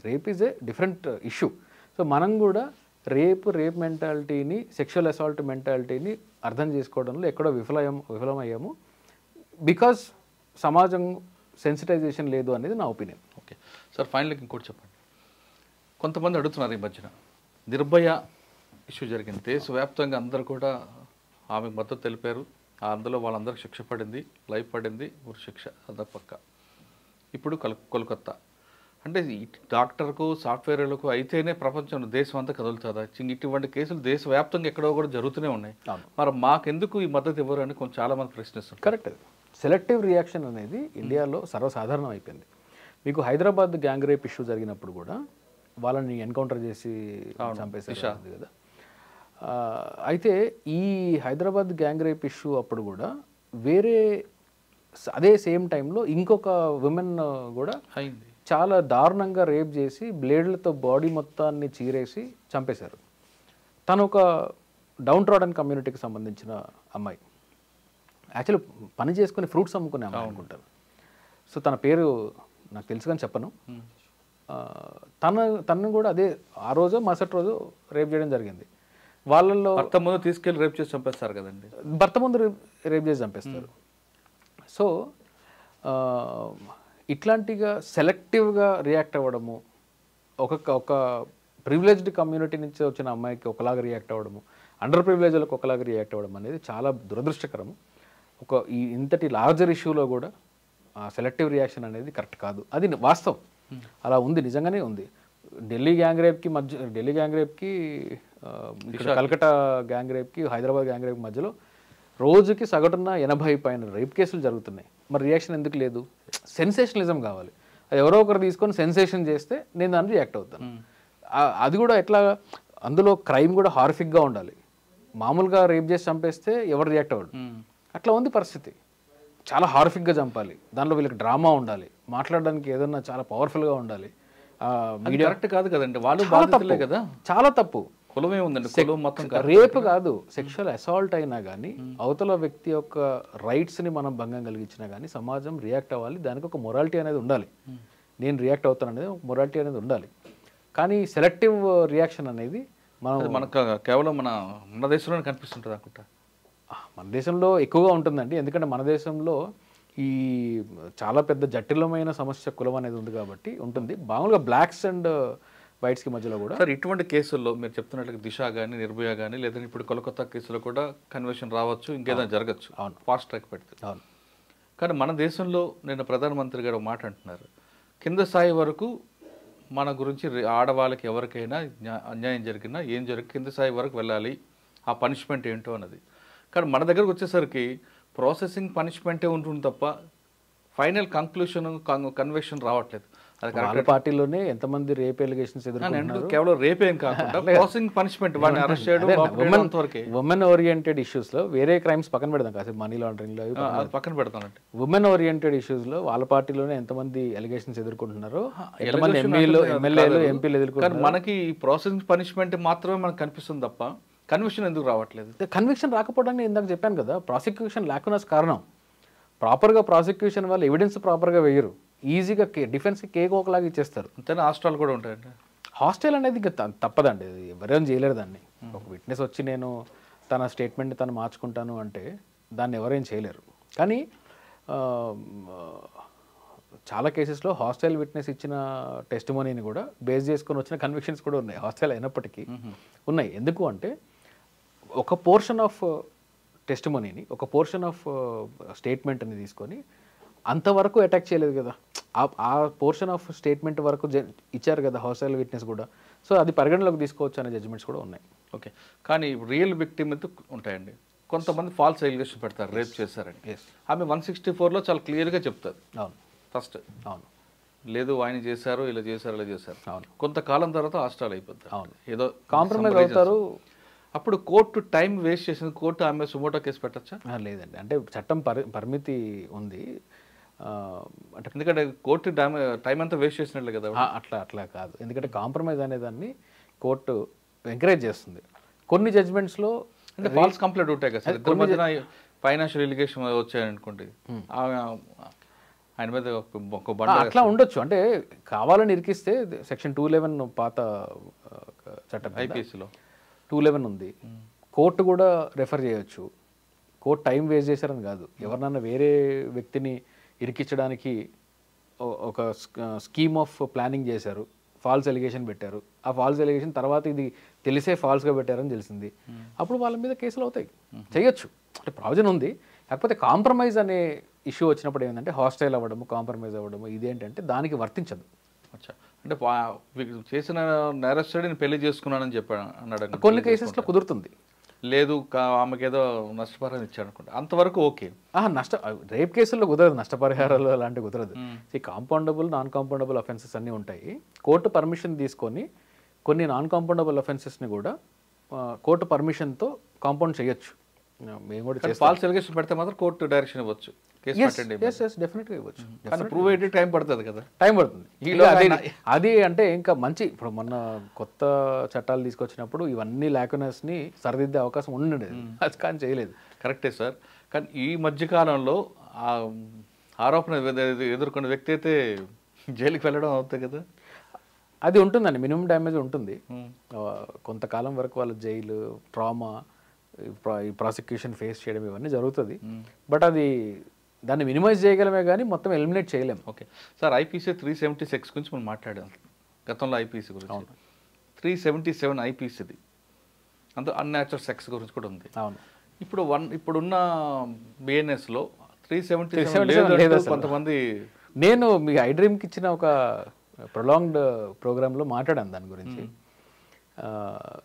Rape is a different issue. So మనం కూడా రేప్ మెంటాలిటీని, సెక్షువల్ అసాల్ట్ మెంటాలిటీని అర్థం చేసుకోవడంలో ఎక్కడో విఫలమయ్యాము. బికాజ్ సమాజం సెన్సిటైజేషన్ లేదు అనేది నా ఒపీనియన్. ఓకే సార్, ఫైనల్గా ఇంకోటి చెప్పండి. కొంతమంది అడుగుతున్నారు, ఈ మధ్యన నిర్భయ ఇష్యూ జరిగింది, దేశవ్యాప్తంగా అందరూ కూడా ఆమెకు మద్దతు తెలిపారు. అందులో వాళ్ళందరికీ శిక్ష పడింది, లైఫ్ పడింది, ఒక శిక్ష అదొక పక్క. ఇప్పుడు కోల్కత్తా అంటే డాక్టర్కు, సాఫ్ట్వేర్లకు అయితేనే ప్రపంచం, దేశం అంతా కదులుతుందా? ఇటువంటి కేసులు దేశవ్యాప్తంగా ఎక్కడో కూడా జరుగుతూనే ఉన్నాయి. మరి మాకెందుకు ఈ మద్దతు ఇవ్వరు అని చాలామంది ప్రశ్నిస్తున్నారు. కరెక్ట్. సెలెక్టివ్ రియాక్షన్ అనేది ఇండియాలో సర్వసాధారణం అయిపోయింది. మీకు హైదరాబాద్ గ్యాంగ్ రేప్ ఇష్యూ జరిగినప్పుడు కూడా వాళ్ళని ఎన్కౌంటర్ చేసి చంపేశారు కదా. అయితే ఈ హైదరాబాద్ గ్యాంగ్ రేప్ ఇష్యూ అప్పుడు కూడా వేరే అదే సేమ్ టైంలో ఇంకొక విమెన్ కూడా అయింది, చాలా దారుణంగా రేప్ చేసి బ్లేడ్లతో బాడీ మొత్తాన్ని చీరేసి చంపేశారు. తను ఒక డౌన్ ట్రాడన్ కమ్యూనిటీకి సంబంధించిన అమ్మాయి, యాక్చువల్లీ పని చేసుకుని ఫ్రూట్స్ అమ్ముకునే అమ్మాయి అనుకుంటారు. సో తన పేరు నాకు తెలుసు కానీ చెప్పను. తను కూడా అదే ఆ రోజు మరుసటి రోజు రేప్ చేయడం జరిగింది. వాళ్ళల్లో భర్త ముందు తీసుకెళ్ళి రేప్ చేసి చంపేస్తారు కదండి, భర్త ముందు రేప్ చేసి చంపేస్తారు. సో ఇట్లాంటిగా సెలెక్టివ్గా రియాక్ట్ అవ్వడము, ఒక ప్రివిలేజ్డ్ కమ్యూనిటీ నుంచి వచ్చిన అమ్మాయికి ఒకలాగా రియాక్ట్ అవ్వడము, అండర్ ప్రివిలేజ్లకు ఒకలాగా రియాక్ట్ అవ్వడం అనేది చాలా దురదృష్టకరము. ఇంతటి లార్జర్ ఇష్యూలో కూడా సెలెక్టివ్ రియాక్షన్ అనేది కరెక్ట్ కాదు. అది వాస్తవం, అలా ఉంది, నిజంగానే ఉంది. ఢిల్లీ గ్యాంగ్ రేప్కి కల్కటా గ్యాంగ్ రేప్కి, హైదరాబాద్ గ్యాంగ్ రేప్ మధ్యలో రోజుకి సగటున 80 పైన రేప్ కేసులు జరుగుతున్నాయి. మరి రియాక్షన్ ఎందుకు లేదు? సెన్సేషనలిజం కావాలి. అది ఎవరో ఒకరు తీసుకొని సెన్సేషన్ చేస్తే నేను దాన్ని రియాక్ట్ అవుతాను. అది కూడా ఎట్లా, అందులో క్రైమ్ కూడా హారిఫిక్గా ఉండాలి. మామూలుగా రేప్ చేసి చంపేస్తే ఎవరు రియాక్ట్ అవ్వడు. అట్లా ఉంది పరిస్థితి. చాలా హార్ఫిక్గా చంపాలి, దాంట్లో వీళ్ళకి డ్రామా ఉండాలి, మాట్లాడడానికి ఏదన్నా చాలా పవర్ఫుల్గా ఉండాలి. మీడియా కరెక్ట్ కాదు కదండి, వాళ్ళు బాధితులే కదా. చాలా తప్పు. కులమే ఉందండి, కులం మొత్తం రేపు కాదు, సెక్షువల్ అసాల్ట్ అయినా కానీ అవతల వ్యక్తి యొక్క రైట్స్ని మనం భంగం కలిగించినా కానీ సమాజం రియాక్ట్ అవ్వాలి. దానికి ఒక మొరాలిటీ అనేది ఉండాలి. నేను రియాక్ట్ అవుతాను అనేది ఒక మొరాలిటీ అనేది ఉండాలి. కానీ సెలెక్టివ్ రియాక్షన్ అనేది మనకు కేవలం మన దేశంలోనే కనిపిస్తుంటుంది అనుకుంటా. మన దేశంలో ఎక్కువగా ఉంటుందండి. ఎందుకంటే మన దేశంలో ఈ చాలా పెద్ద జటిలమైన సమస్య కులం అనేది ఉంది కాబట్టి ఉంటుంది. మామూలుగా బ్లాక్స్ అండ్ వైట్స్కి మధ్యలో కూడా. సార్ ఇటువంటి కేసుల్లో మీరు చెప్తున్నట్లుగా దిశ కానీ, నిర్భయ కానీ, లేదంటే ఇప్పుడు కోల్కతా కేసులో కూడా కన్వర్షన్ రావచ్చు, ఇంకేదైనా జరగచ్చు. అవును, ఫాస్ట్ ట్రాక్ పెడితే. అవును. కానీ మన దేశంలో నిన్న ప్రధానమంత్రి గారు మాట అంటున్నారు, కింద స్థాయి వరకు మన గురించి ఆడవాళ్ళకి ఎవరికైనా అన్యాయం జరిగినా ఏం జరిగి కింద స్థాయి వరకు వెళ్ళాలి, ఆ పనిష్మెంట్ ఏంటో అన్నది. కానీ మన దగ్గరకు వచ్చేసరికి ప్రాసెసింగ్ పనిష్మెంటే ఉంటుంది తప్ప ఫైనల్ కంక్లూషన్ కన్విక్షన్ రావట్లేదు. వాళ్ళ పార్టీలోనే ఎంతమంది రేప్ ఎలిగేషన్స్ ఎదుర్కొంటున్నారు. కేవలం రేప్ ఏం కాకుండా ప్రాసెసింగ్ పనిష్మెంట్, వాడిని అరెస్ట్ చేయడం. ఉమెన్ ఓరియంటెడ్ ఇష్యూస్ లో వేరే క్రైమ్స్ పక్కన పెడదాం, కాసేపు మనీ లాండరింగ్ లో పక్కన పెడతానంటే ఉమెన్ ఓరియంటెడ్ ఇష్యూస్ లో వాళ్ళ పార్టీలోనే ఎంతమంది ఎలిగేషన్స్ ఎదుర్కొంటున్నారు, ఎంతమంది ఎమ్మెల్యేలు ఎంపీలు ఎదుర్కొంటున్నారు. మనకి ప్రాసెసింగ్ పనిష్మెంట్ మాత్రమే మనకు కనిపిస్తుంది తప్ప కన్విక్షన్ ఎందుకు రావట్లేదు? కన్విక్షన్ రాకపోవడానికి ఇందాక చెప్పాను కదా, ప్రాసిక్యూషన్ లేకున్నా కారణం. ప్రాపర్గా ప్రాసిక్యూషన్ వాళ్ళు ఎవిడెన్స్ ప్రాపర్గా వేయరు, ఈజీగా డిఫెన్స్కి కేక్ ఒకలాగా ఇచ్చేస్తారు. అంతేనా? హాస్టల్ కూడా ఉంటాయండి. హాస్టల్ అనేది ఇంకా తప్పదండి, ఎవరైనా చేయలేరు దాన్ని. ఒక విట్నెస్ వచ్చి నేను తన స్టేట్మెంట్ని తను మార్చుకుంటాను అంటే దాన్ని ఎవరేం చేయలేరు. కానీ చాలా కేసెస్లో హాస్టల్ విట్నెస్ ఇచ్చిన టెస్టిమోనీని కూడా బేస్ చేసుకొని వచ్చిన కన్విక్షన్స్ కూడా ఉన్నాయి, హాస్టల్ అయినప్పటికీ ఉన్నాయి. ఎందుకు అంటే ఒక పోర్షన్ ఆఫ్ టెస్టిమోనీని, ఒక పోర్షన్ ఆఫ్ స్టేట్మెంట్ని తీసుకొని అంతవరకు అటాక్ చేయలేదు కదా, ఆ పోర్షన్ ఆఫ్ స్టేట్మెంట్ వరకు ఇచ్చారు కదా హాస్టల్ విట్నెస్ కూడా. సో అది పరిగణలోకి తీసుకోవచ్చు అనే జడ్జిమెంట్స్ కూడా ఉన్నాయి. ఓకే, కానీ రియల్ విక్టిమ్ అయితే ఉంటాయండి. కొంతమంది ఫాల్స్ ఎలిగేషన్ పెడతారు, రేప్ చేశారని. ఆమె 164లో చాలా క్లియర్గా చెప్తారు. అవును, ఫస్ట్ అవును, లేదు ఆయన చేశారు, ఇలా చేశారు, ఇలా చేశారు. అవును. కొంతకాలం తర్వాత హాస్టల్ అయిపోతుంది. అవును, ఏదో కాంప్రమైజ్ అవుతారు. అప్పుడు కోర్టు టైం వేస్ట్ చేసింది, కోర్టు ఆమె సుమోటో కేసు పెట్టచ్చా? లేదండి, అంటే చట్టం పరిమితి ఉంది. అంటే ఎందుకంటే కోర్టు టైం అంతా వేస్ట్ చేసినట్లే కదా. అట్లా కాదు, ఎందుకంటే కాంప్రమైజ్ అనేదాన్ని కోర్టు ఎంకరేజ్ చేస్తుంది. కొన్ని జడ్జ్మెంట్స్లో అంటే ఫాల్స్ కంప్లైంట్ ఉంటాయి కదా సార్, ఫైనాన్షియల్ ఎలిగేషన్ వచ్చాయనుకోండి, ఆయన మీద ఒక అట్లా ఉండొచ్చు. అంటే కావాలని ఇరికిస్తే సెక్షన్ 211 పాత చట్టం ఐపీసీలో 211 ఉంది, కోర్టు కూడా రెఫర్ చేయొచ్చు. కోర్టు టైం వేస్ట్ చేశారని కాదు, ఎవరినన్నా వేరే వ్యక్తిని ఇరికించడానికి ఒక స్కీమ్ ఆఫ్ ప్లానింగ్ చేశారు, ఫాల్స్ ఎలిగేషన్ పెట్టారు. ఆ ఫాల్స్ ఎలిగేషన్ తర్వాత ఇది తెలిసే ఫాల్స్గా పెట్టారని తెలిసింది, అప్పుడు వాళ్ళ మీద కేసులు అవుతాయి, చేయొచ్చు. అంటే ప్రావిజన్ ఉంది. కాకపోతే కాంప్రమైజ్ అనే ఇష్యూ వచ్చినప్పుడు ఏంటంటే హాస్టైల్ అవ్వడము, కాంప్రమైజ్ అవ్వడము, ఇదేంటంటే దానికి వర్తించదు. అంటే చేసిన నేరస్తుడిని పెళ్లి చేసుకున్నానని చెప్పాడు అన్నాడు. కొన్ని కేసెస్లో కుదురుతుంది. లేదు ఆమెకి ఏదో నష్టపరిహారం ఇచ్చాడు అనుకుంటా, అంతవరకు ఓకే. రేప్ కేసుల్లో కుదరదు, నష్టపరిహారాలు అలాంటివి కుదరదు. ఈ కాంపౌండబుల్, నాన్ కాంపౌండబుల్ అఫెన్సెస్ అన్నీ ఉంటాయి. కోర్టు పర్మిషన్ తీసుకొని కొన్ని నాన్ కాంపౌండబుల్ అఫెన్సెస్ని కూడా కోర్టు పర్మిషన్తో కాంపౌండ్ చేయొచ్చు. మేము కూడా ఫాల్స్ ఎలిగేషన్ పెడితే మాత్రం కోర్టు డైరెక్షన్ ఇవ్వచ్చు, కేసు పెట్టండి. డెఫినెట్గా ఇవ్వచ్చు. కానీ ప్రూవ్ అయ్యే టైం పడుతుంది కదా, టైం పడుతుంది. అది అంటే ఇంకా మంచి, ఇప్పుడు మొన్న కొత్త చట్టాలు తీసుకొచ్చినప్పుడు ఇవన్నీ లాకునస్ని సరిదిద్దే అవకాశం ఉండేది, అది కానీ చేయలేదు. కరెక్టే సార్. కానీ ఈ మధ్యకాలంలో ఆరోపణ ఎదుర్కొన్న వ్యక్తి అయితే జైలుకి వెళ్ళడం అవుతాయి కదా, అది ఉంటుందండి. మినిమం డ్యామేజ్ ఉంటుంది. కొంతకాలం వరకు వాళ్ళ జైలు, ట్రామా, ఈ ప్రాసిక్యూషన్ ఫేస్ చేయడం ఇవన్నీ జరుగుతుంది. బట్ అది దాన్ని మినిమైజ్ చేయగలమే కానీ మొత్తం ఎలిమినేట్ చేయలేము. ఓకే సార్, ఐపీసీ 376 గురించి మనం మాట్లాడాం గతంలో. ఐపీసీ గురించి 377 ఐపీసీది, అంత అన్యాచురల్ సెక్స్ గురించి కూడా ఉంది. అవును. ఇప్పుడున్న బిఎన్ఎస్లో 377 కొంతమంది. నేను మీ ఐడ్రీమ్కి ఇచ్చిన ఒక ప్రొలాంగ్డ్ ప్రోగ్రాంలో మాట్లాడాను దాని గురించి.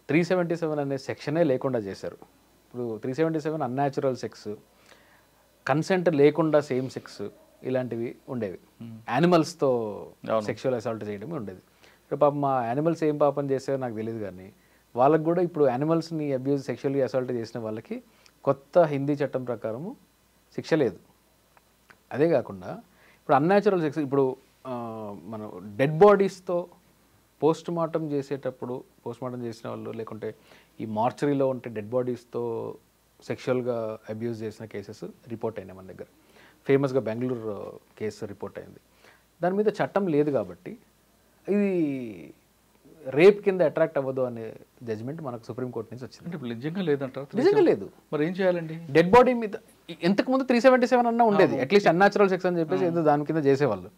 377 అనే సెక్షనే లేకుండా చేశారు. ఇప్పుడు 377 అన్యాచురల్ సెక్స్, కన్సెంట్ లేకుండా సేమ్ సెక్స్ ఇలాంటివి ఉండేవి. యానిమల్స్తో సెక్షువల్ అసాల్ట్ చేయడమే ఉండేది. ఇప్పుడు పాపం మా యానిమల్స్ ఏం పాపం చేసారో నాకు తెలియదు, కానీ వాళ్ళకు కూడా ఇప్పుడు యానిమల్స్ని సెక్షువల్లీ అసాల్ట్ చేసిన వాళ్ళకి కొత్త హిందీ చట్టం ప్రకారము శిక్ష లేదు. అదే కాకుండా ఇప్పుడు అన్యాచురల్ సెక్స్, ఇప్పుడు మనం డెడ్ బాడీస్తో పోస్ట్ మార్టం చేసేటప్పుడు, పోస్ట్ మార్టం చేసిన వాళ్ళు లేకుంటే ఈ మార్చరీలో ఉంటే డెడ్ బాడీస్తో సెక్షువల్గా అబ్యూస్ చేసిన కేసెస్ రిపోర్ట్ అయినాయి మన దగ్గర. ఫేమస్గా బెంగళూరు కేసు రిపోర్ట్ అయింది. దాని మీద చట్టం లేదు కాబట్టి ఇది రేప్ కింద అట్రాక్ట్ అవ్వదు అనే జడ్జ్మెంట్ మనకు సుప్రీంకోర్టు నుంచి వచ్చింది. అంటే ఇప్పుడు నిజంగా లేదంటారు? నిజంగా లేదు. మరి ఏం చేయాలండి? డెడ్ బాడీ మీద ఇంతకుముందు 377 అన్నా ఉండేది, అట్లీస్ట్ అన్యాచురల్ సెక్స్ అని చెప్పేసి ఏదో దాని కింద చేసేవాళ్ళు.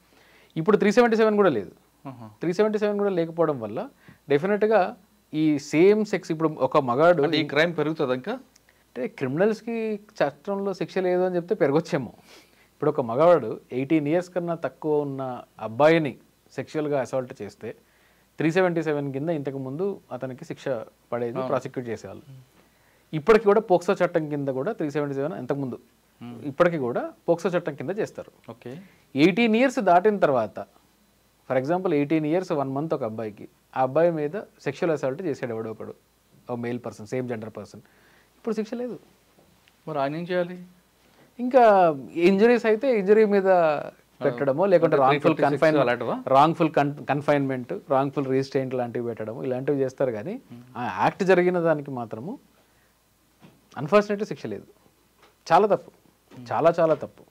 ఇప్పుడు 377 కూడా లేదు. 377 కూడా లేకపోవడం వల్ల డెఫినెట్గా ఈ సేమ్ సెక్స్, ఇప్పుడు ఒక మగాడు, ఈ క్రైమ్ పెరుగుతుంది ఇంకా. అంటే క్రిమినల్స్కి చట్టంలో శిక్ష లేదు అని చెప్తే పెరగొచ్చేమో. ఇప్పుడు ఒక మగవాడు 18 years కన్నా తక్కువ ఉన్న అబ్బాయిని సెక్షువల్గా అసాల్ట్ చేస్తే 377 కింద ఇంతకుముందు అతనికి శిక్ష పడేది, ప్రాసిక్యూట్ చేసేవాళ్ళు. ఇప్పటికి కూడా పోక్సో చట్టం కింద కూడా 377 ఇంతకుముందు ఇప్పటికి కూడా పోక్సో చట్టం కింద చేస్తారు. ఓకే. 18 years దాటిన తర్వాత, ఫర్ ఎగ్జాంపుల్ 18 years 1 month ఒక అబ్బాయికి, ఆ అబ్బాయి మీద సెక్షువల్ అసాల్ట్ చేసాడు ఎవడో ఒకడు, ఒక male person, same gender person, ఇప్పుడు శిక్ష లేదు. మరి ఆయన ఏం చేయాలి? ఇంకా ఇంజరీస్ అయితే ఇంజరీ మీద పెట్టడమో, లేకుంటే రాంగ్ఫుల్ కన్ఫైన్మెంట్, రాంగ్ఫుల్ రిజిస్ట్రెయింట్ లాంటివి పెట్టడము, ఇలాంటివి చేస్తారు. కానీ ఆ యాక్ట్ జరిగిన దానికి మాత్రము అన్ఫార్చునేట్లీ శిక్ష లేదు. చాలా తప్పు, చాలా చాలా తప్పు.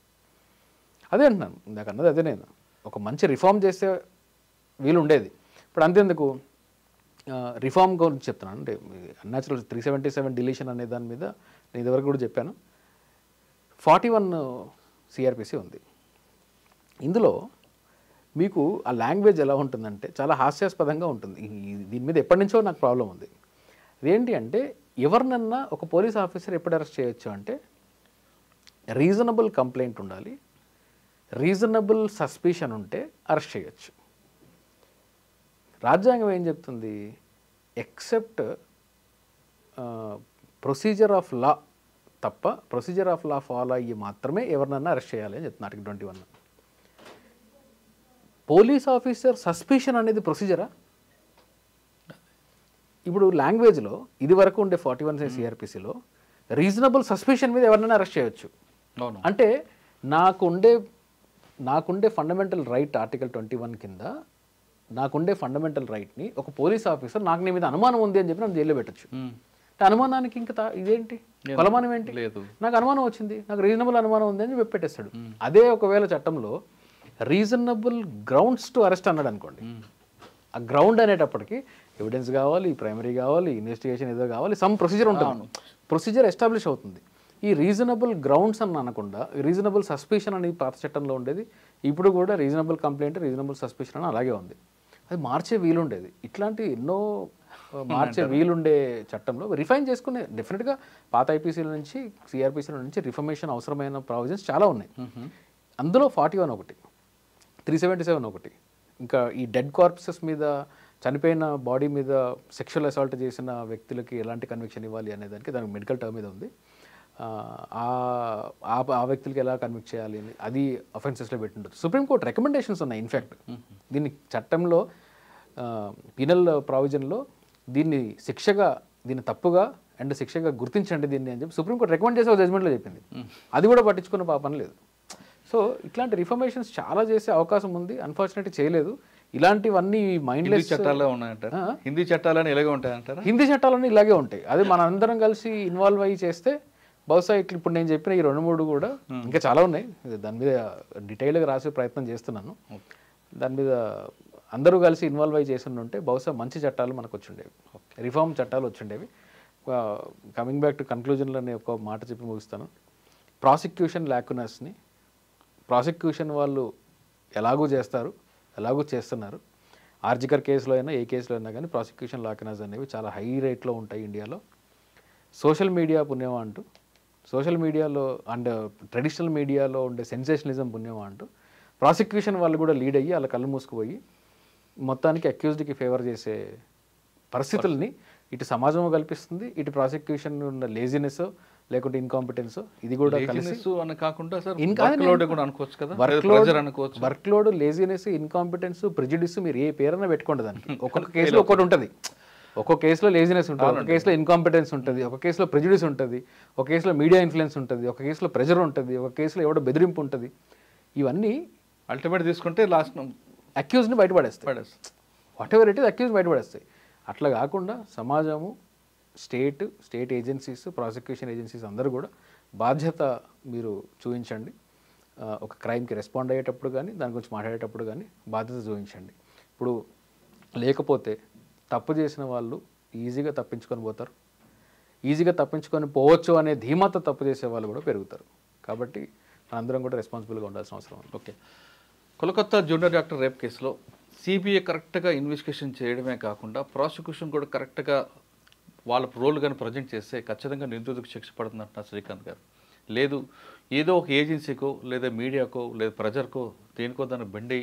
అదే అంటున్నాను, ఇందాక అన్నది అదే. నేను ఒక మంచి రిఫార్మ్ చేస్తే వీలు ఉండేది. ఇప్పుడు అంతేందుకు రిఫార్మ్ గురించి చెప్తున్నాను. అంటే అన్యాచురల్ 377 డిలీషన్ అనే దాని మీద నేను ఇదివరకు కూడా చెప్పాను. 41 CRPC ఉంది. ఇందులో మీకు ఆ లాంగ్వేజ్ ఎలా ఉంటుందంటే చాలా హాస్యాస్పదంగా ఉంటుంది. దీని మీద ఎప్పటి నుంచో నాకు ప్రాబ్లం ఉంది. అదేంటి అంటే, ఎవరినన్నా ఒక పోలీస్ ఆఫీసర్ ఎప్పుడు అరెస్ట్ చేయొచ్చు అంటే రీజనబుల్ కంప్లైంట్ ఉండాలి, రీజనబుల్ సస్పిషన్ ఉంటే అరెస్ట్ చేయొచ్చు. రాజ్యాంగం ఏం చెప్తుంది? ఎక్సెప్ట్ ప్రొసీజర్ ఆఫ్ లా తప్ప, ప్రొసీజర్ ఆఫ్ లా ఫాలో అయ్యి మాత్రమే ఎవరినన్నా అరెస్ట్ చేయాలి అని చెప్తుంది ఆర్టికల్ 21. పోలీస్ ఆఫీసర్ సస్పిషన్ అనేది ప్రొసీజరా? ఇప్పుడు లాంగ్వేజ్లో ఇది వరకు ఉండే 41 CRPCలో రీజనబుల్ సస్పిషన్ మీద ఎవరినైనా అరెస్ట్ చేయొచ్చు. అంటే నాకుండే ఫండమెంటల్ రైట్ ఆర్టికల్ 21 కింద నాకుండే ఫండమెంటల్ రైట్ని ఒక పోలీస్ ఆఫీసర్ నాకు నీ మీద అనుమానం ఉంది అని చెప్పి నన్ను జైల్లో పెట్టచ్చు. అనుమానానికి ఇంకా ఇదేంటి కొలమానం ఏంటి? నాకు అనుమానం వచ్చింది, నాకు రీజనబుల్ అనుమానం ఉంది అని చెప్పి పెట్టేస్తాడు. అదే ఒకవేళ చట్టంలో రీజనబుల్ గ్రౌండ్స్ టు అరెస్ట్ అన్నాడు అనుకోండి, ఆ గ్రౌండ్ అనేటప్పటికి ఎవిడెన్స్ కావాలి, ప్రైమరీ కావాలి, ఇన్వెస్టిగేషన్ ఏదో కావాలి, సమ్ ప్రొసీజర్ ఉంటుంది, ప్రొసీజర్ ఎస్టాబ్లిష్ అవుతుంది. ఈ రీజనబుల్ గ్రౌండ్స్ అని అనకుండా రీజనబుల్ సస్పిషన్ అనేది పాత చట్టంలో ఉండేది. ఇప్పుడు కూడా రీజనబుల్ కంప్లైంట్, రీజనబుల్ సస్పిషన్ అని అలాగే ఉంది. అది మార్చే వీలుండేది. ఇట్లాంటి ఎన్నో మార్చే వీలుండే చట్టంలో రిఫైన్ చేసుకునే డెఫినెట్గా పాత ఐపీసీల నుంచి, సిఆర్పీసీల నుంచి రిఫర్మేషన్ అవసరమైన ప్రావిజన్స్ చాలా ఉన్నాయి. అందులో 41 ఒకటి, 377 ఒకటి, ఇంకా ఈ డెడ్ కార్ప్సెస్ మీద, చనిపోయిన బాడీ మీద సెక్షువల్ అసాల్ట్ చేసిన వ్యక్తులకి ఎలాంటి కన్విక్షన్ ఇవ్వాలి అనే దానికి దానికి మెడికల్ టర్మ్ మీద ఉంది. ఆ వ్యక్తులకి ఎలా కన్విక్ట్ చేయాలి అని అది అఫెన్సెస్లో పెట్టిండదు. సుప్రీంకోర్టు రికమెండేషన్స్ ఉన్నాయి. ఇన్ఫ్యాక్ట్ దీన్ని చట్టంలో పీనల్ ప్రావిజన్లో దీన్ని తప్పుగా అండ్ శిక్షగా గుర్తించండి దీన్ని అని చెప్పి సుప్రీంకోర్టు రికమెండ్ చేసే జడ్జ్మెంట్లో చెప్పింది. అది కూడా పట్టించుకున్న పాపం లేదు. సో ఇట్లాంటి రిఫర్మేషన్స్ చాలా చేసే అవకాశం ఉంది. అన్ఫార్చునేట్లీ చేయలేదు. ఇలాంటివన్నీ మైండ్లెస్ చట్టాలు ఉన్నాయంటారా? హిందీ చట్టాలని ఇలాగే ఉంటాయంటారా? హిందీ చట్టాలన్నీ ఇలాగే ఉంటాయి. అది మన అందరం కలిసి ఇన్వాల్వ్ అయ్యి చేస్తే బహుశా ఇప్పుడు నేను చెప్పిన ఈ 2-3 కూడా ఇంకా చాలా ఉన్నాయి. దాని మీద డీటెయిల్గా రాసే ప్రయత్నం చేస్తున్నాను. దాని మీద అందరూ కలిసి ఇన్వాల్వ్ అయ్యి చేస్తుంటే బహుశా మంచి చట్టాలు మనకు వచ్చిండేవి, రిఫార్మ్ చట్టాలు వచ్చిండేవి. కమింగ్ బ్యాక్ టు కన్క్లూజన్లో నేను ఒక మాట చెప్పి ముగిస్తాను. ప్రాసిక్యూషన్ ల్యాకునస్ని ప్రాసిక్యూషన్ వాళ్ళు ఎలాగూ చేస్తున్నారు. ఆర్జికర్ కేసులో అయినా ఏ కేసులో అయినా కానీ ప్రాసిక్యూషన్ ల్యాకునస్ అనేవి చాలా హై రేట్లో ఉంటాయి ఇండియాలో. సోషల్ మీడియా పుణ్యమా అంటూ, సోషల్ మీడియాలో అండ్ ట్రెడిషనల్ మీడియాలో ఉండే సెన్సేషనలిజం పుణ్యమా అంటూ ప్రాసిక్యూషన్ వాళ్ళు కూడా లీడ్ అయ్యి వాళ్ళ కళ్ళు మూసుకుపోయి మొత్తానికి అక్యూజ్డ్కి ఫేవర్ చేసే పరిస్థితుల్ని ఇటు సమాజం కల్పిస్తుంది. ఇటు ప్రాసిక్యూషన్ ఉన్న లేజినెస్ లేకుంటే ఇన్కాంపిటెన్స్ ఇది కూడా work load, laziness, incompetence, prejudice మీరు ఏ పేరైనా పెట్టుకోండి దానికి. ఒక్కొక్క కేసులో ఒక్కటి ఉంటుంది. ఒక్కొక్క కేసులో లేజినెస్ ఉంటుంది, ఒక కేసులో ఇన్కాంపిటెన్స్ ఉంటుంది, ఒక కేసులో ప్రిజుడిస్ ఉంటుంది, ఒక కేసులో మీడియా ఇన్ఫ్లుయెన్స్ ఉంటుంది, ఒక కేసులో ప్రెజర్ ఉంటుంది, ఒక కేసులో ఎవడో బెదిరింపు ఉంటుంది. ఇవన్నీ అల్టిమేట్ తీసుకుంటే లాస్ట్ అక్యూజ్ని బయటపడేస్తాయి. Whatever it is accused బయటపడేస్తాయి. అట్లా కాకుండా సమాజము, స్టేట్ ఏజెన్సీస్, ప్రాసిక్యూషన్ ఏజెన్సీస్ అందరూ కూడా బాధ్యత మీరు చూపించండి. ఒక క్రైమ్కి రెస్పాండ్ అయ్యేటప్పుడు కానీ దాని గురించి మాట్లాడేటప్పుడు కానీ బాధ్యత చూపించండి. ఇప్పుడు లేకపోతే తప్పు చేసిన వాళ్ళు ఈజీగా తప్పించుకొని పోతారు. ఈజీగా తప్పించుకొని పోవచ్చు అనే ధీమాతో తప్పు చేసే వాళ్ళు కూడా పెరుగుతారు. కాబట్టి మనందరం కూడా రెస్పాన్సిబుల్గా ఉండాల్సిన అవసరం ఉంది. Okay, Kolkata junior doctor rape కేసులో సిబిఐ కరెక్ట్గా ఇన్వెస్టిగేషన్ చేయడమే కాకుండా ప్రాసిక్యూషన్ కూడా కరెక్ట్గా వాళ్ళ రోల్ కానీ ప్రజెంట్ చేస్తే ఖచ్చితంగా నిందితుడికి శిక్ష పడుతుందంటున్నారు శ్రీకాంత్ గారు. లేదు ఏదో ఒక ఏజెన్సీకో లేదా మీడియాకో లేదా ప్రజర్కో దేనికో దాన్ని బెండి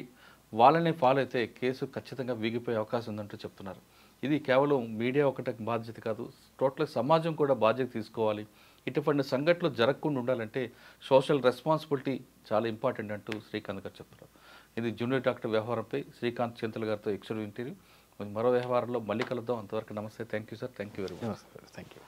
వాళ్ళనే ఫాలో అయితే కేసు ఖచ్చితంగా వీగిపోయే అవకాశం ఉందంటూ చెప్తున్నారు. ఇది కేవలం మీడియా ఒకటే బాధ్యత కాదు, టోటల్ సమాజం కూడా బాధ్యత తీసుకోవాలి. ఇటువంటి సంఘటనలు జరగకుండా ఉండాలంటే సోషల్ రెస్పాన్సిబిలిటీ చాలా ఇంపార్టెంట్ అంటూ శ్రీకాంత్ గారు చెప్తున్నారు. ఇది జూనియర్ డాక్టర్ వ్యవహారంపై శ్రీకాంత్ చింతల్ గారితో ఎక్స్క్లూజివ్ ఇంటర్వ్యూ. మరో వ్యవహారంలో మళ్ళీ కలుద్దాం. అంతవరకు నమస్తే. Thank you sir. Thank you very much. Thank you.